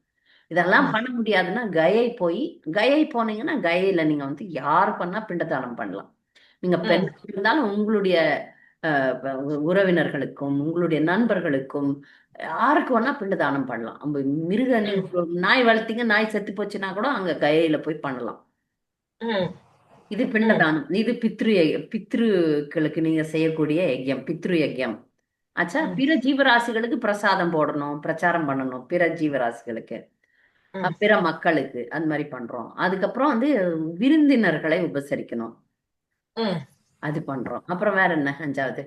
இதெல்லாம் பண்ண முடியாதுன்னா கயை போனீங்கன்னா கயையில நீங்க யாரு பண்ணா பிண்டதானம் பண்ணலாம். நீங்க பெண் இருந்தாலும் உங்களுடைய உறவினர்களுக்கும் உங்களுடைய நண்பர்களுக்கும் யாருக்கு வேணா பிண்டதானம் பண்ணலாம். மிருக நாய் வளர்த்தீங்க, நாய் செத்து போச்சுன்னா கூட அங்க கயையில போய் பண்ணலாம். இது பிண்டதானம். இது பித்ருக்களுக்கு நீங்க செய்யக்கூடிய யஜ்யம், பித்ரு யஜ்யம். ஆச்சா. பிற ஜீவராசிகளுக்கு பிரசாதம் போடணும், பிரச்சாரம் பண்ணணும். பிற ஜீவராசிகளுக்கு, பிற மக்களுக்கு அந்த மாதிரி பண்றோம். அதுக்கப்புறம் விருந்தினர்களை உபசரிக்கணும், அது பண்றோம். அப்புறம் வேற என்ன? 5வது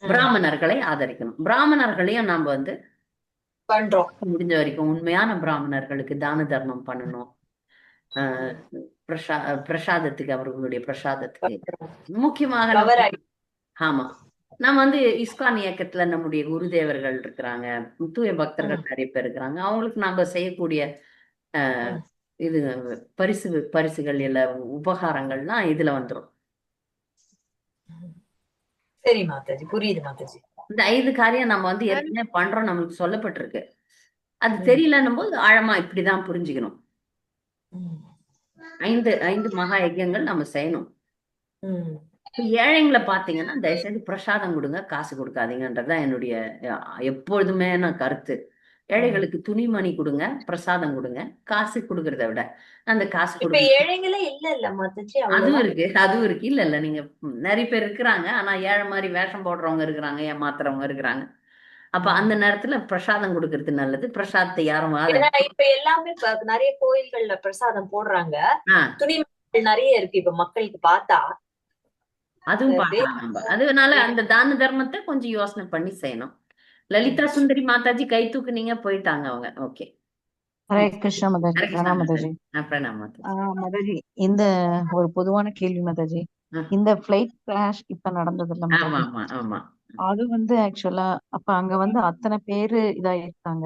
பிராமணர்களை ஆதரிக்கணும். பிராமணர்களையும் நாம பண்றோம். முடிஞ்ச வரைக்கும் உண்மையான பிராமணர்களுக்கு தான தர்மம் பண்ணணும். பிரசாதத்துக்கு, அவர்களுடைய பிரசாதத்துக்கு முக்கியமாக. ஆமா, நம்ம இஸ்கான் இயக்கத்துல நம்முடைய குருதேவர்கள் இருக்கிறாங்க, தூய பக்தர்கள் நிறைய பேர் இருக்கிறாங்க. அவங்களுக்கு நாம செய்யக்கூடிய இது பரிசுகள் இல்ல உபகாரங்கள்லாம் இதுல வந்துரும். சரி மாதாஜி, புரியுது மாதாஜி. இந்த 5 காரியம் நம்ம ஏற்கனவே பண்றோம், நம்மளுக்கு சொல்லப்பட்டிருக்கு. அது தெரியலன்னும் போது ஆழமா இப்படிதான் புரிஞ்சுக்கணும். 5 மகா யஜ்யங்கள் நம்ம செய்யணும். ஏழைங்களை பாத்தீங்கன்னா தயவுசெய்து பிரசாதம் கொடுங்க, காசு கொடுக்காதீங்கன்றதுதான் என்னுடைய எப்பொழுதுமே கருத்து. ஏழைகளுக்கு துணிமணி கொடுங்க, பிரசாதம் கொடுங்க. காசு கொடுக்கறத விட அந்த காசு இப்ப கொடுங்க. ஏழைங்களே இல்ல மாதாஜி அதுவும் அவ்வளவா. இருக்கு, அதுவும் இருக்கு. இல்ல இல்ல, நீங்க நிறைய பேர் இருக்கிறாங்க. ஆனா ஏழை மாதிரி வேஷம் போடுறவங்க இருக்கிறாங்க, ஏமாத்துறவங்க இருக்கிறாங்க. அப்ப அந்த நேரத்துல பிரசாதம் கொடுக்கறது நல்லது. பிரசாதத்தை யாரும் ஏன்னா இப்ப எல்லாமே நிறைய கோயில்கள்ல பிரசாதம் போடுறாங்க. துணிமணிகள் நிறைய இருக்கு இப்ப மக்களுக்கு பார்த்தா. அதுவும் பார்க்கலாம் நம்ம. அதனால அந்த தான தர்மத்தை கொஞ்சம் யோசனை பண்ணி செய்யணும். லலிதா சுந்தரி மாதாஜி கை தூக்குனீங்க, போயிட்டாங்க அவங்க. ஓகே. ஹரே கிருஷ்ணா மாதாஜி. ஹரே கிருஷ்ணா பிரணாம் மாதாஜி. பிரணாம் மாதாஜி. மாதாஜி, இந்த ஒரு பொதுவான கேள்வி மாதாஜி. இந்த பிளைட் கிராஷ் இப்ப நடந்தது இல்ல ஆமா மாதாஜி, ஆமா ஆமா. அது ஆக்சுவலா அப்ப அங்க அத்தனை பேரு இதாயிருக்காங்க.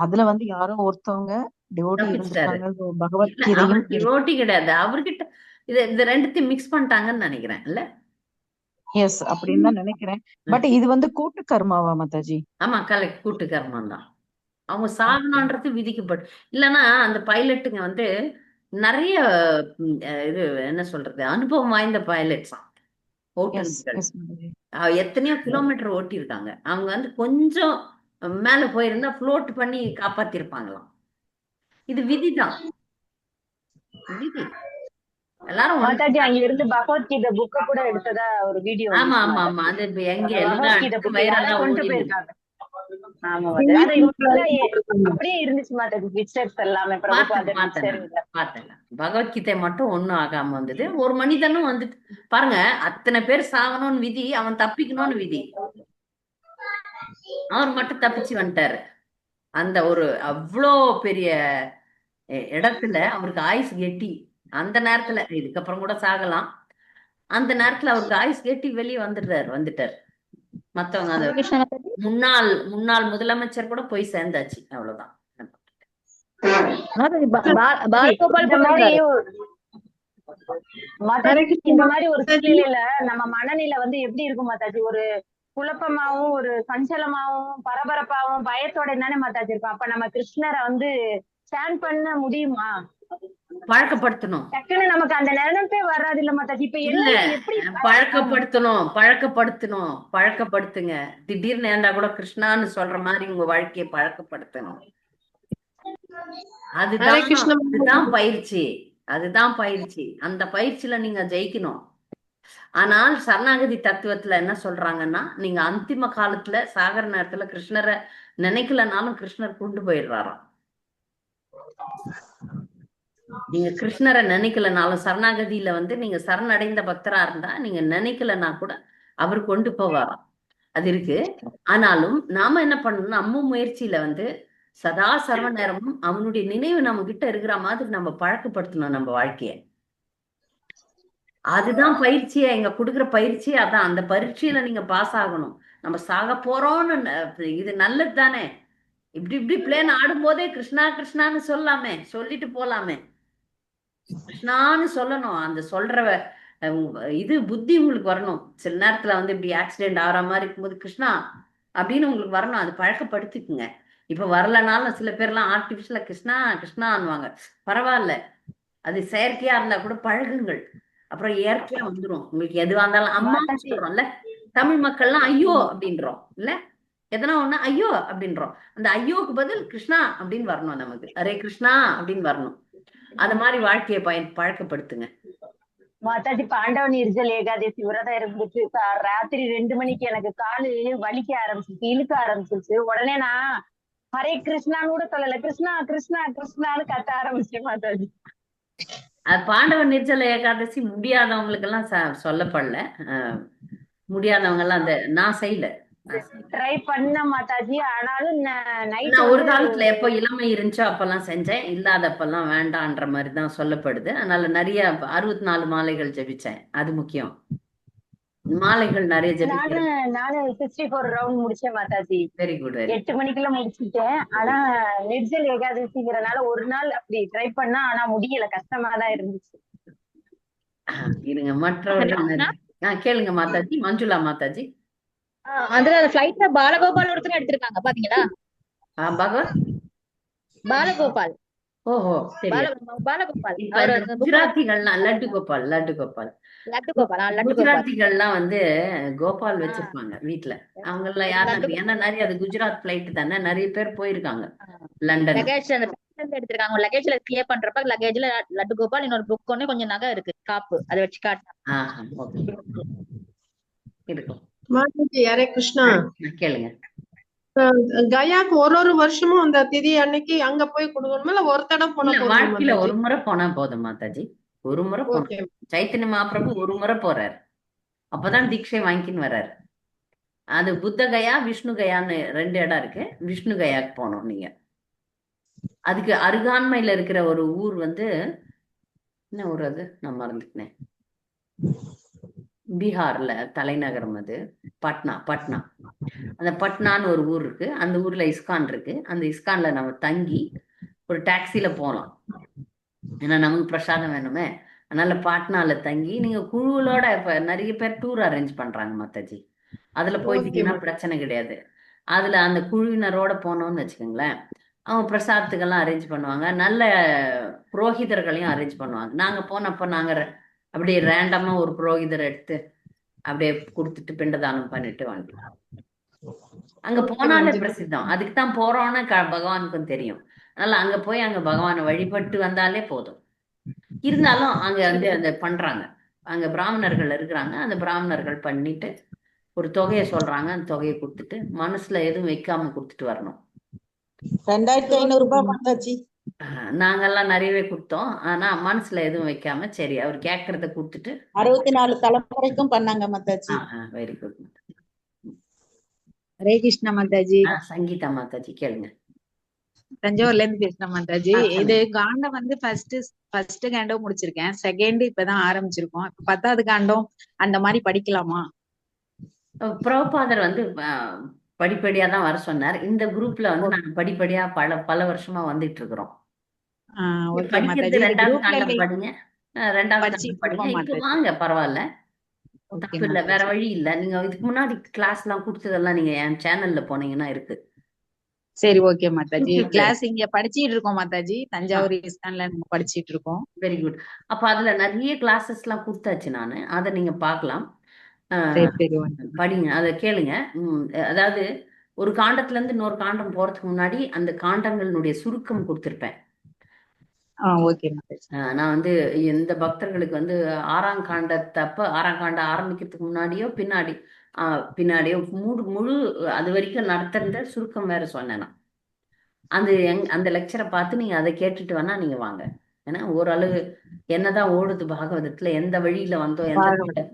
அதுல யாரோ ஒருத்தவங்க டிவோட்டி தப்பிச்சிட்டாரு. இருந்திருக்காங்க. பகவத்கீதையும் டிவோட்டி கிடையாது அவர்கிட்ட. இது ரெண்டுத்தையும் மிக்ஸ் பண்ணிட்டாங்கன்னு நினைக்கிறேன் இல்ல. எஸ் அப்படின்னு தான் நினைக்கிறேன். பட் இது கூட்டு கர்மாவா மாதாஜி? ஆமா, கரெக்ட். கூட்டு கர்மம் தான். அவங்க சாகணும்ன்றது விதிக்கப்படும். இல்லைன்னா அந்த பைலட்டுங்க நிறைய இது என்ன சொல்றது, அனுபவம் வாய்ந்த பைலட்ஸ் ஓட்டுநர்கள். எத்தனையோ கிலோமீட்டர் ஓட்டி இருக்காங்க. அவங்க கொஞ்சம் மேல போயிருந்தா ஃப்ளோட் பண்ணி காப்பாத்திருப்பாங்களாம். இது விதிதான், விதி. எல்லாரும் மாதாஜி அங்க இருந்து பகவத்கீதை புக்க கூட எடுத்ததா ஒரு வீடியோ. ஆமா ஆமா ஆமா. அது இப்ப எங்க பகவத்கீதை புக் வைரலா கொண்டு ஓடி போயிருக்காங்க. ஆமா மாதாஜி. அது இவங்க அப்படியே இருந்துச்சு மாதாஜி. பிக்சர்ஸ் எல்லாமே பிரபுபாதர் பிக்சர். பார்த்தேன். பகவத்கீதை மட்டும் ஒண்ணும் ஆகாம வந்தது. ஒரு மனிதனும் பாருங்க, அத்தனை பேர் சாகணும்னு விதி, அவன் தப்பிக்கணும்னு விதி. அவர் மட்டும் தப்பிச்சு வந்துட்டாரு. அந்த ஒரு அவ்வளோ பெரிய இடத்துல அவருக்கு ஆயுசு கெட்டி. அந்த நேரத்துல, இதுக்கப்புறம் கூட சாகலாம், அந்த நேரத்துல அவருக்கு ஆயுசு கெட்டி வெளியே வந்துட்டாரு. மத்தவங்க அந்த முன்னாள் முதலமைச்சர் கூட போய் சேர்ந்தாச்சு. அவ்வளவுதான். இந்த மாதிரி ஒரு சூழ்நிலையில நம்ம மனநிலை எப்படி இருக்கும் மாதாஜி? ஒரு குழப்பமாவும் ஒரு சஞ்சலமாவும் பரபரப்பாவும் பயத்தோட தானே மாதாஜி இருக்கும். அப்ப நம்ம கிருஷ்ணரை ஸ்டாண்ட் பண்ண முடியுமா? பழக்கப்படுத்தணும். டக்குன்னு நமக்கு அந்த நினைப்பே வராது இல்ல மாதாஜி. இப்ப எப்படி பழக்கப்படுத்துங்க. திடீர்னு ஏண்டா கூட கிருஷ்ணான்னு சொல்ற மாதிரி உங்க வாழ்க்கையை பழக்கப்படுத்தணும். அதுதான் பயிற்சி. அந்த பயிற்சியில நீங்க ஜெயிக்கணும். ஆனால் சரணாகதி தத்துவத்துல என்ன சொல்றாங்கன்னா, நீங்க அந்திம காலத்துல சாகர நேரத்துல கிருஷ்ணரை நினைக்கலனாலும் கிருஷ்ணர் கொண்டு போயிடுறாராம். நீங்க கிருஷ்ணரை நினைக்கலனாலும் சரணாகதியில நீங்க சரணடைந்த பக்தரா இருந்தா நீங்க நினைக்கலன்னா கூட அவர் கொண்டு போவாராம். அது இருக்கு. ஆனாலும் நாம என்ன பண்ணணும், நம்ம முயற்சியில சதா சர்வ நேரமும் அவனுடைய நினைவு நம்ம கிட்ட இருக்கிற மாதிரி நம்ம பழக்கப்படுத்தணும் நம்ம வாழ்க்கைய. அதுதான் பயிற்சியை எங்க கொடுக்குற பயிற்சி. அதான் அந்த பரீட்சையில நீங்க பாஸ் ஆகணும். நம்ம சாக போறோம்னு இது நல்லது தானே. இப்படி பிளேன் ஆடும் போதே கிருஷ்ணா கிருஷ்ணான்னு சொல்லிட்டு போலாமே. கிருஷ்ணான்னு சொல்லணும். அந்த சொல்ற இது புத்தி உங்களுக்கு வரணும். சில நேரத்துல இப்படி ஆக்சிடென்ட் ஆகிற மாதிரி இருக்கும்போது கிருஷ்ணா அப்படின்னு உங்களுக்கு வரணும். அது பழக்கப்படுத்திக்குங்க. இப்ப வரலனாலும் சில பேர்லாம் ஆர்டிபிஷியலா கிருஷ்ணா கிருஷ்ணான்னுவாங்க. பரவாயில்ல, அது செயற்கையா இருந்தா கூட பழகுங்கள். அப்புறம் இயற்கையா வந்துடும். உங்களுக்கு எதுவா இருந்தாலும் அம்மா சொல்றோம்ல, தமிழ் மக்கள்லாம் ஐயோ அப்படின்றோம் இல்ல, எதனா ஒண்ணு ஐயோ அப்படின்றோம். அந்த ஐயோக்கு பதில் கிருஷ்ணா அப்படின்னு வரணும். நமக்கு அரே கிருஷ்ணா அப்படின்னு வரணும். அந்த மாதிரி வாழ்க்கையை பழக்கப்படுத்துங்க. மாதாஜி, பாண்டவ நிர்ஜல் ஏகாதசி விரதம் இருந்துச்சு. ராத்திரி 2 மணிக்கு எனக்கு காலு வலிக்க ஆரம்பிச்சிருச்சு, இழுக்க ஆரம்பிச்சிருச்சு. உடனே நான் ஹரே கிருஷ்ணான்னு கூட சொல்லல, கிருஷ்ணா கிருஷ்ணா கிருஷ்ணான்னு கத்த ஆரம்பிச்சேன் மாதாஜி. அது பாண்டவ நிர்ஜல ஏகாதசி முடியாதவங்களுக்கு எல்லாம் சொல்லப்படல. முடியாதவங்க எல்லாம் நான் செய்யல, ட்ரை பண்ண மாதாஜி. ஆனாலும் நான் ஒரு காலத்துல எப்ப இளமை இருந்துச்சோ அப்பெல்லாம் செஞ்சேன், இல்லாதப்பெல்லாம் வேண்டான்ற மாதிரிதான் சொல்லப்படுது. அதனால நிறைய 64 மாலைகள் ஜெபிச்சேன். அது முக்கியம். மாலைகள் நிறைய ஜெபிச்சேன். நானும் 64 ரவுண்ட் முடிச்சேன் மாதாஜி. Very good. 8 மணிக்குள்ள முடிச்சுட்டேன். ஆனா நிர்ஜல் ஏகாதசிங்கிறனால ஒரு நாள் அப்படி ட்ரை பண்ணா, ஆனா முடியல, கஷ்டமா தான் இருந்துச்சு. இருங்க, மற்றவர்கள் கேளுங்க மாதாஜி. மஞ்சுளா மாதாஜி, அதுல ஃபிளைட்ல பாலகோபால் ஒருத்தர் எடுத்திருக்காங்க பாத்தீங்களா? பகவத் பாலகோபால் ஓஹோ, பால தெரியாது. பாலகோபால் இப்ப அவர் இந்த அந்த புக்ல குஜராத்திகள்லாம் லட்டு கோபால், லட்டு கோபால். லட்டு கோபால் லட்டு கோபால் குஜராத்திகள்லாம் வந்து கோபால் ஆ, வச்சிருப்பாங்க வீட்ல. அவங்கள யாருன்னா லட்டு ஏன்னா கோபால் நிறைய அது குஜராத் பிளைட் தானே, நிறைய பேர் போயிருக்காங்க லண்டன். லக்கேஜ் அந்த bag ல இருந்து எடுத்திருக்காங்க லக்கேஜ்ல கிளியர் பண்றப்ப லக்கேஜ்ல லட்டு கோபால் இன்னொரு புக் ஒண்ணு கொஞ்சம் நகை இருக்கு காப்பு அதை வச்சு காட்டினாங்க. ஆஹா, ஓகே, இருக்கும். மாதாஜி ஹரே கிருஷ்ணா. கேளுங்க. கயாக்கு ஒரு வருஷமும் அந்த திதி அன்னைக்கு அங்க போய் கொடுக்கணுமா இல்ல ஒரு தடவை போனா இல்ல, போதுமா வாழ்க்கையில மாதாஜி? ஒரு முறை போனா போதும் மாதாஜி, ஒரு முறை போனோம். ஓகே சைத்தன்ய மகாபிரபு ஒரு முறை போறாரு, அப்பதான் தீட்சை வாங்கின்னு வர்றாரு. அது புத்த கயா விஷ்ணு கயான்னு 2 இடம் இருக்கு. விஷ்ணு கயாக்கு போகணும் நீங்க. அதுக்கு அருகாண்மையில இருக்கிற ஒரு ஊர் வந்து என்ன ஊர் அது, நான் மறந்துட்டேன். பீகார்ல தலைநகரம் அது பட்னா. பட்னா, அந்த பட்னான்னு ஒரு ஊர் இருக்கு. அந்த ஊர்ல இஸ்கான் இருக்கு. அந்த இஸ்கான்ல நம்ம தங்கி ஒரு டாக்ஸில போகலாம். ஏன்னா நமக்கு பிரசாதம் வேணுமே. அதனால பாட்னால தங்கி நீங்க குழுவோட இப்ப நிறைய பேர் டூர் அரேஞ்ச் பண்றாங்க மாதாஜி. அதுல ஓகே போயிட்டீங்கன்னா பிரச்சனை கிடையாது. அதுல அந்த குழுவினரோட போனோம்னு வச்சுக்கோங்களேன், அவங்க பிரசாதத்துக்கெல்லாம் அரேஞ்ச் பண்ணுவாங்க. நல்ல புரோகிதர்களையும் அரேஞ்ச் பண்ணுவாங்க. நாங்க போனப்போ நாங்க அப்படியே ரேண்டமா ஒரு புரோகிதரை எடுத்து அப்படியே கொடுத்துட்டு பிண்டதானம் பண்ணிட்டு வந்துட்டோம். அங்க போனாலே பிரசித்தம். அதுக்கு தான் போறோம்னு பகவானுக்கும் தெரியும். அதனால அங்க போய் அங்க பகவானை வழிபட்டு வந்தாலே போதும். இருந்தாலும் அங்க வந்து அந்த பண்றாங்க, அங்க பிராமணர்கள் இருக்கிறாங்க. அந்த பிராமணர்கள் பண்ணிட்டு ஒரு தொகையை சொல்றாங்க. அந்த தொகையை கொடுத்துட்டு மனசுல எதுவும் வைக்காம கொடுத்துட்டு வரணும். 2500 ரூபாய் மாதாஜி. நாங்கெல்லாம் நிறையவே கொடுத்தோம். ஆனா மனசுல எதுவும் வைக்காம சரி அவர் கேட்கறத கொடுத்துட்டு 64 தலைமுறைக்கும் பண்ணாங்க மாதாஜி. Very good. ஹரே கிருஷ்ணா மாதாஜி. சங்கீதா மாதாஜி கேளுங்க. தஞ்சாவூர்ல இருந்து பேசுறேன் மாதாஜி. சொல்லுங்க. இது காண்டம் வந்து ஃபர்ஸ்ட் காண்டம் முடிச்சிருக்கேன். செகண்ட் இப்பதான் ஆரம்பிச்சிருக்கோம். 10வது காண்டம் அந்த மாதிரி படிக்கலாமா? பிரபுபாதர் வந்து படிப்படியா தான் வர சொன்னார். இந்த குரூப்ல வந்து நாங்க படிப்படியா பல வருஷமா வந்துட்டு இருக்கிறோம். ஓகே படிக்கிறது மாதாஜி. 2வது குரூப்ல காண்டம் படிங்க, 2வது காண்டம் படிச்சிட்டு படிங்க. இருக்கோம் இப்போ மாதாஜி. வாங்க, பரவாயில்ல, ஓகே தப்பு இல்ல. வேற மாதாஜி. வழி இல்ல. நீங்க இதுக்கு முன்னாடி கிளாஸ் எல்லாம் கொடுத்ததெல்லாம் நீங்க என் சேனல்ல போனீங்கன்னா இருக்கு. சரி ஓகே மாதாஜி. யூடியூப்ல கிளாஸ் இங்க படிச்சிட்டு இருக்கோம் மாதாஜி. தஞ்சாவூர் இஸ்கான்ல நம்ம படிச்சிட்டு இருக்கோம். Very good. அப்ப அதுல நிறைய கிளாஸஸ் எல்லாம் கொடுத்தாச்சு நானு. அதை நீங்க பார்க்கலாம். சரி சரி மாதாஜி. படிங்க, அதை கேளுங்க. அதாவது ஒரு காண்டத்துல இருந்து இன்னொரு காண்டம் போறதுக்கு முன்னாடி அந்த காண்டங்களுடைய சுருக்கம் கொடுத்திருப்பேன். ஓகே மாதாஜி. நான் வந்து இந்த பக்தர்களுக்கு வந்து 6ஆம் காண்டத்தப்ப 6ஆம் காண்டம் ஆரம்பிக்கிறதுக்கு முன்னாடியோ பின்னாடியோ முழு அது வரைக்கும் நடத்துற சுருக்கம் வேற சொன்னேன் நான். அந்த லெக்சரை பார்த்து நீங்க அதை கேட்டுட்டு வேணா நீங்க வாங்க. ஏன்னா ஓரளவு என்னதான் ஓடுது பாகவதத்துல, எந்த வழியில வந்தோம், எந்த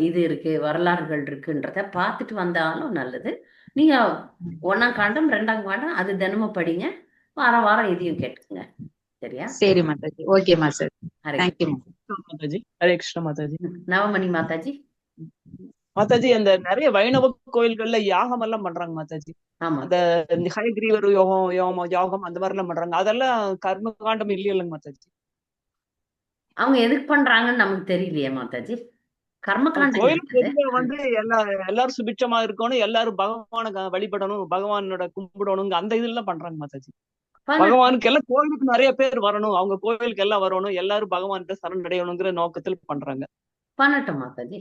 இது இருக்கு, வரலாறுகள் இருக்குன்றத பார்த்துட்டு வந்தாலும் நல்லது. நீங்க 1ஆம் காண்டம் 2ஆம் காண்டம் அது தினமும் படிங்க. வாரம் வாரம் இதையும் கேட்டுக்குங்க. சரியா? சரி மாதாஜி. ஓகே மாதாஜி. ஹரே தேங்க்யூ மாதாஜி. ஹரே கிருஷ்ண மாதாஜி. நவமணி மாதாஜி. மாதாஜி, அந்த நிறைய வைணவ கோயில்கள்ல யாகம் எல்லாம் பண்றாங்க மாதாஜி. ஆமா, அந்த ஹயக்ரீவர் யாகம் அந்த மாதிரி எல்லாம் பண்றாங்க. அதெல்லாம் கர்ம காண்டம் இல்லையில்லைங்க மாதாஜி. அவங்க எதுக்கு பண்றாங்கன்னு நமக்கு தெரியலையே மாதாஜி. கர்மகாண்டம் கோயிலுக்கு கிடையாது. வந்து எல்லாரும் சுபிட்சமா இருக்கணும், எல்லாரும் பகவானை வழிபடணும், பகவானோட கும்பிடணும், அந்த இதெல்லாம் பண்றாங்க மாதாஜி. பகவானுக்கு எல்லாம் கோயிலுக்கு நிறைய பேர் வரணும், அவங்க கோயிலுக்கு எல்லாம் வரணும், எல்லாரும் பகவான்கிட்ட சரணடையணுங்கிற நோக்கத்துல பண்றாங்க. பண்ணட்டும் மாதாஜி.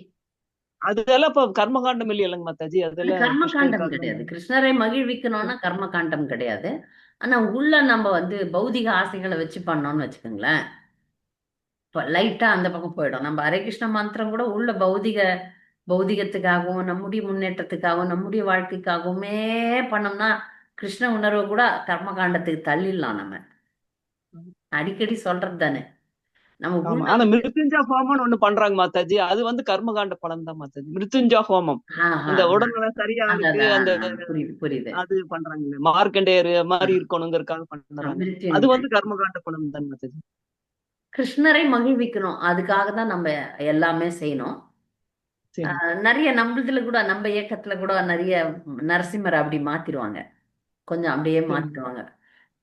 அதெல்லாம் இப்ப கர்மகாண்டம் இல்லையில்லைங்க மாதாஜி. அதெல்லாம் கர்மகாண்டம் கிடையாது. கிருஷ்ணரை மகிழ்விக்கணும்னா கர்மகாண்டம் கிடையாது. ஆனா உள்ள நம்ம வந்து பௌதிக ஆசைகளை வச்சு பண்ணோம்னு வச்சுக்கோங்களேன், இப்போ லைட்டா அந்த பக்கம் போயிடும். நம்ம ஹரே கிருஷ்ண மந்திரம் கூட உள்ள பௌதிகத்துக்காகவும் நம்முடைய முன்னேற்றத்துக்காகவும் நம்முடைய வாழ்க்கைக்காகவுமே பண்ணோம்னா கிருஷ்ண உணர்வை கூட கர்மகாண்டத்துக்கு தள்ளிடலாம். நம்ம அடிக்கடி சொல்றது தானே. நம்ம ஆனா மிருத்யுஞ்சா ஹோமம்னு ஒண்ணு பண்றாங்க மாதாஜி. அது வந்து கர்மகாண்ட பலன் தான் மாதாஜி. மிருத்யுஞ்சா ஹோமம், அந்த உடல்நல சரியா இருக்கு, அந்த புரியுது அது பண்றாங்க. மார்க்கண்டேயர் மாதிரி இருக்கணுங்கிறதுக்காக பண்றாங்க. அது வந்து கர்மகாண்ட பலன் தான் மாதாஜி. கிருஷ்ணரை மகிழ்விக்கணும், அதுக்காக தான் நம்ம எல்லாமே செய்யணும். நிறைய நம்மளதுல கூட நம்ம இயக்கத்துல கூட நிறைய நரசிம்மரை அப்படி மாத்திருவாங்க, கொஞ்சம் அப்படியே மாத்திடுவாங்க.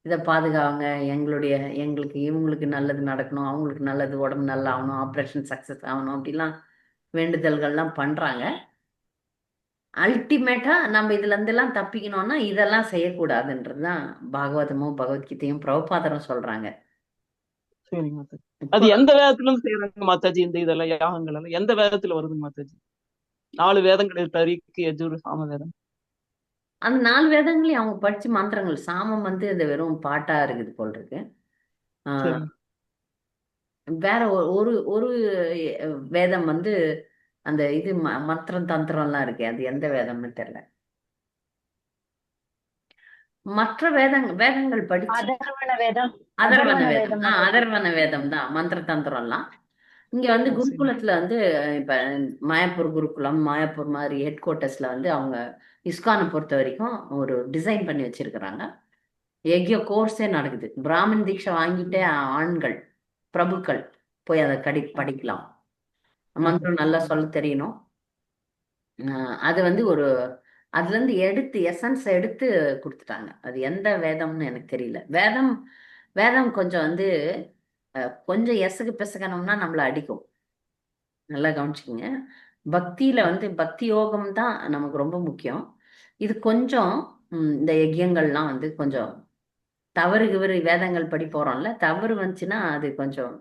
இதை பாதுகாவங்க, எங்களுக்கு இவங்களுக்கு நல்லது நடக்கணும், அவங்களுக்கு நல்லது, உடம்பு நல்லா ஆகணும், ஆப்ரேஷன் சக்சஸ் ஆகணும், அப்படிலாம் வேண்டுதல்கள்லாம் பண்றாங்க. அல்டிமேட்டா நம்ம இதுல இருந்து எல்லாம் தப்பிக்கணும்னா இதெல்லாம் செய்யக்கூடாதுன்றதுதான் பாகவதமும் பகவத்கீதையும் பிரபுபாதரும் சொல்றாங்க. சரிங்க மாதாஜி. இப்போ அது எந்த வேதத்துல இருந்து செய்யறாங்க மாதாஜி? இந்த இதெல்லாம் யாகங்கள் எல்லாம் எந்த வேதத்துல வருதுங்க மாதாஜி? 4 வேதங்கள் இருக்கு, ரிக், யஜுர், சாம வேதம். அந்த 4 வேதங்களையும் அவங்க படிச்சு மந்திரங்கள், சாமம் வந்து இந்த வெறும் பாட்டா இருக்குது போல் இருக்கு. ஆஹ் சரிங்க. வேற ஒரு ஒரு வேதம் வந்து அந்த இது மந்திரம் தந்திரம் எல்லாம் இருக்கு, அது எந்த வேதம்னு தெரியல. மற்ற வேதங்கள் படிச்சு அதர்வண வேதம் அதர்வன அதர்வண வேதம் வேதம் மாதாஜி. அதர்வன வேதம் தான் மந்திர தந்திரம் எல்லாம். இங்க வந்து சரி. குருகுலத்துல வந்து இப்ப மாயாப்பூர் குருகுலம், மாயாப்பூர் மாதிரி ஹெட் குவார்ட்டர்ஸ்ல வந்து அவங்க இஸ்கானை பொறுத்த வரைக்கும் ஒரு டிசைன் பண்ணி வச்சிருக்கிறாங்க. யக்ய கோர்ஸே நடக்குது. பிராமன் தீட்சை வாங்கிட்டே ஆண்கள் பிரபுக்கள் போய் அதை படிக்கலாம். மந்திரம் நல்லா சொல்ல தெரியணும். அது வந்து ஒரு அதுல இருந்து எடுத்து எசன்ஸ் எடுத்து கொடுத்துட்டாங்க. அது எந்த வேதம்னு எனக்கு தெரியல. வேதம் கொஞ்சம் வந்து கொஞ்சம் எசகு பிசகணும்னா நம்மள அடிக்கும். நல்லா கவனிச்சுக்கோங்க. பக்தியில வந்து பக்தி யோகம் தான் நமக்கு ரொம்ப முக்கியம். இது கொஞ்சம் இந்த யஜ்யங்கள்லாம் வந்து கொஞ்சம் தவறு வேதங்கள் படி போறோம்ல, தவறு வந்துச்சுன்னா அது கொஞ்சம்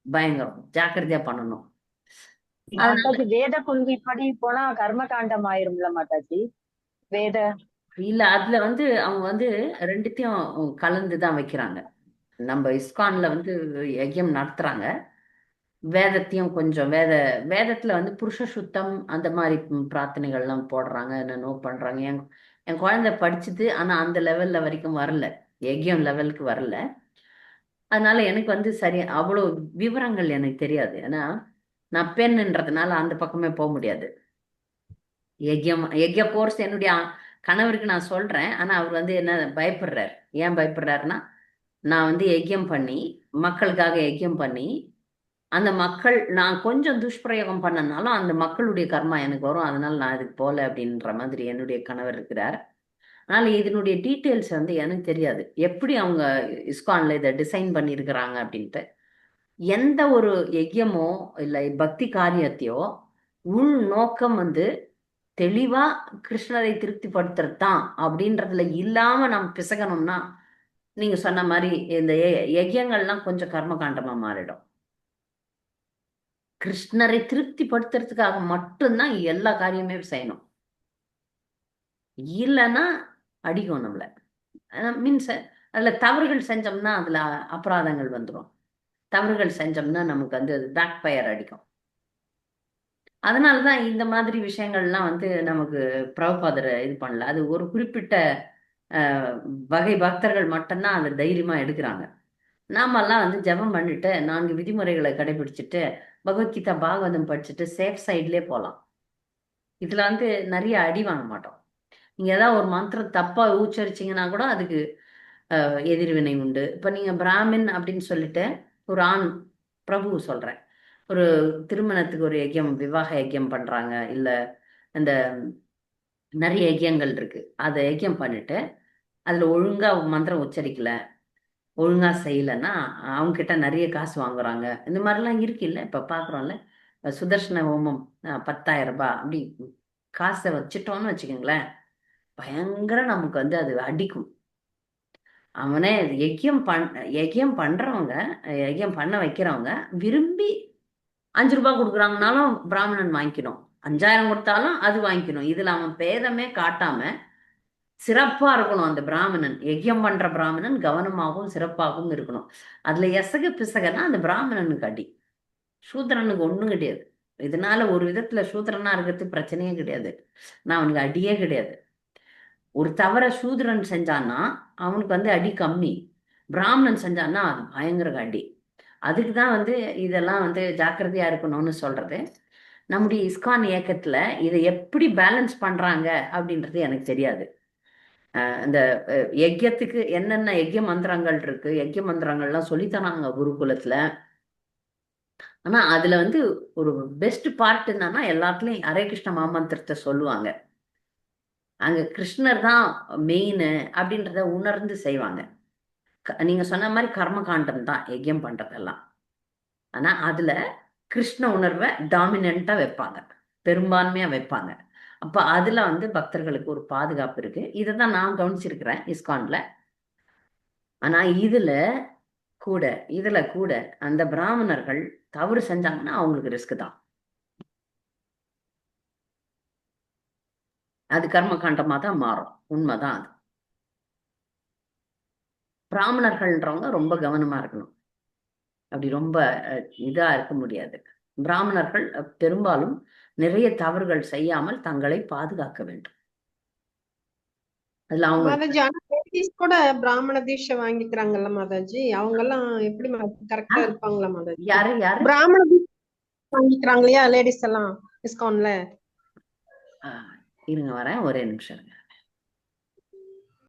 பயங்கரம், ஜாக்கிரதையா பண்ணணும். மாதாஜி வேத கொள்கைப்படி போனா கர்ம காண்டம் ஆயிரும்ல மாதாஜி? வேத இல்ல அதுல வந்து அவங்க வந்து ரெண்டுத்தையும் கலந்துதான் வைக்கிறாங்க. நம்ம இஸ்கான்ல வந்து யஜ்யம் நடத்துறாங்க, வேதத்தையும் கொஞ்சம் வேதத்துல வந்து புருஷ சுத்தம் அந்த மாதிரி பிரார்த்தனைகள்லாம் போடுறாங்க, என்னென்னோ பண்றாங்க. என் குழந்தை படிச்சுது, ஆனா அந்த லெவல்ல வரைக்கும் வரல, யஜ்யம் லெவலுக்கு வரல. அதனால எனக்கு வந்து சரி அவ்வளோ விவரங்கள் எனக்கு தெரியாது. ஏன்னா நான் பெண்ன்றதுனால அந்த பக்கமே போக முடியாது. யஜ்ய கோர்ஸ் என்னுடைய கணவருக்கு நான் சொல்றேன், ஆனா அவர் வந்து என்ன பயப்படுறாரு. ஏன் பயப்படுறாருன்னா, நான் வந்து யஜ்யம் பண்ணி மக்களுக்காக யஜ்யம் பண்ணி அந்த மக்கள் நான் கொஞ்சம் துஷ்பிரயோகம் பண்ணனாலும் அந்த மக்களுடைய கர்மா எனக்கு வரும், அதனால நான் இதுக்கு போல அப்படின்ற மாதிரி என்னுடைய கணவர் இருக்கிறார். அதனால இதனுடைய டீட்டெயில்ஸ் வந்து எனக்கு தெரியாது, எப்படி அவங்க இஸ்கான்ல இதை டிசைன் பண்ணியிருக்கிறாங்க அப்படின்ட்டு. எந்த ஒரு யஜ்யமோ இல்லை பக்தி காரியத்தையோ உள் நோக்கம் வந்து தெளிவா கிருஷ்ணரை திருப்திப்படுத்துறது தான் அப்படின்றதுல இல்லாம நம்ம பிசகணும்னா நீங்க சொன்ன மாதிரி இந்த யஜ்யங்கள்லாம் கொஞ்சம் கர்ம காண்டமா மாறிடும். கிருஷ்ணரை திருப்திப்படுத்துறதுக்காக மட்டும்தான் எல்லா காரியமே செய்யணும், இல்லைன்னா அடிக்கும் நம்மள. மீன்ஸ் அதுல தவறுகள் செஞ்சோம்னா அதுல அபராதங்கள் வந்துடும். தவறுகள் செஞ்சோம்னா நமக்கு வந்து அது பேக் ஃபயர் அடிக்கும். அதனாலதான் இந்த மாதிரி விஷயங்கள்லாம் வந்து நமக்கு பிரபுபாதர் இது பண்ணல. அது ஒரு குறிப்பிட்ட வகை பக்தர்கள் மட்டும்தான் அதை தைரியமா எடுக்கிறாங்க. நாமெல்லாம் வந்து ஜெபம் பண்ணிட்டு 4 விதிமுறைகளை கடைபிடிச்சிட்டு பகவத்கீதா பாகவதம் படிச்சுட்டு சேஃப் சைட்லேயே போகலாம். இதுல வந்து நிறைய அடி வாங்க மாட்டோம். நீங்க ஏதாவது ஒரு மந்திரம் தப்பா உச்சரிச்சீங்கன்னா கூட அதுக்கு எதிர்வினை உண்டு. இப்ப நீங்க பிராமின் அப்படின்னு சொல்லிட்டு ஒரு ஆண் பிரபு சொல்றேன், ஒரு திருமணத்துக்கு ஒரு யஜ்யம் விவாக யஜ்யம் பண்றாங்க, இல்ல இந்த நிறைய யஜ்யங்கள் இருக்கு, அதை யஜ்யம் பண்ணிட்டு அதுல ஒழுங்கா மந்திரம் உச்சரிக்கல, ஒழுங்கா செய்யலைன்னா அவங்க கிட்ட நிறைய காசு வாங்குறாங்க. இந்த மாதிரிலாம் இருக்கு இல்ல, இப்ப பாக்குறோம்ல. சுதர்சன ஹோமம் 10,000 ரூபாய் அப்படி காசை வச்சுட்டோம்னு வச்சுக்கோங்களேன், பயங்கர நமக்கு வந்து அது அடிக்கும். அவனே யஜ்யம் பண்றவங்க, யஜ்யம் பண்ண வைக்கிறவங்க விரும்பி 5 ரூபாய் கொடுக்குறாங்கனாலும் பிராமணன் வாங்கிக்கணும், 5000 கொடுத்தாலும் அது வாங்கிக்கணும். இதுல அவன் பேதமே காட்டாம சிறப்பா இருக்கணும். அந்த பிராமணன், யஜ்யம் பண்ற பிராமணன் கவனமாகவும் சிறப்பாகவும் இருக்கணும். அதுல எசகு பிசகனா அந்த பிராமணனுக்கு அடி, சூத்திரனுக்கு ஒண்ணும் கிடையாது. இதனால ஒரு விதத்துல சூத்திரனா இருக்கிறது பிரச்சனையே கிடையாது, நான் அவனுக்கு அடியே கிடையாது. ஒரு தவற சூத்திரன் செஞ்சான்னா அவனுக்கு வந்து அடி கம்மி, பிராமணன் செஞ்சான்னா அது பயங்கர அடி. அதுக்குதான் வந்து இதெல்லாம் வந்து ஜாக்கிரதையா இருக்கணும்னு சொல்றது. நம்முடைய இஸ்கான் இயக்கத்துல இதை எப்படி பேலன்ஸ் பண்றாங்க அப்படின்றது எனக்கு தெரியாது. இந்த யஜ்யத்துக்கு என்னென்ன யஜ்ய மந்திரங்கள் இருக்கு, யஜ்ய மந்திரங்கள்லாம் சொல்லித்தராங்க குருகுலத்துல. ஆனா அதுல வந்து ஒரு பெஸ்ட் பார்ட் என்னன்னா, எல்லாத்துலயும் ஹரே கிருஷ்ண மாமந்திரத்தை சொல்லுவாங்க. அங்க கிருஷ்ணர் தான் மெயின் அப்படின்றத உணர்ந்து செய்வாங்க. நீங்க சொன்ன மாதிரி கர்ம காண்டம் தான் யஜ்யம் பண்றதெல்லாம். ஆனா அதுல கிருஷ்ண உணர்வை டாமினண்டா வைப்பாங்க, பெரும்பான்மையா வைப்பாங்க. அப்ப அதுல வந்து பக்தர்களுக்கு ஒரு பாதுகாப்பு இருக்கு. இதைதான் நான் கவனிச்சிருக்கிறேன் இஸ்கான்ல. ஆனா இதுல கூட அந்த பிராமணர்கள் தவறு செஞ்சாங்கன்னா அவங்களுக்கு ரிஸ்க் தான். அது கர்ம காண்டமா தான் மாறும். உண்மைதான் அது. பிராமணர்கள்ன்றவங்க ரொம்ப கவனமா இருக்கணும். அப்படி ரொம்ப இதா இருக்க முடியாது. பிராமணர்கள் பெரும்பாலும் நிறைய தவறுகள் செய்யாமல் தங்களை பாதுகாக்க வேண்டும். அதுல அவங்க மாதாஜி ஆனா லேடிஸ் கூட பிராமண தீட்சை வாங்கிக்கிறாங்கல்ல மாதாஜி, அவங்க எல்லாம் எப்படி கரெக்டா இருப்பாங்களா மாதாஜி? யாரு பிராமண தீட்சை வாங்கிக்கிறாங்க இல்லையா லேடிஸ் எல்லாம் இஸ்கான்ல? இருங்க வரேன், ஒரே நிமிஷம் இருங்க.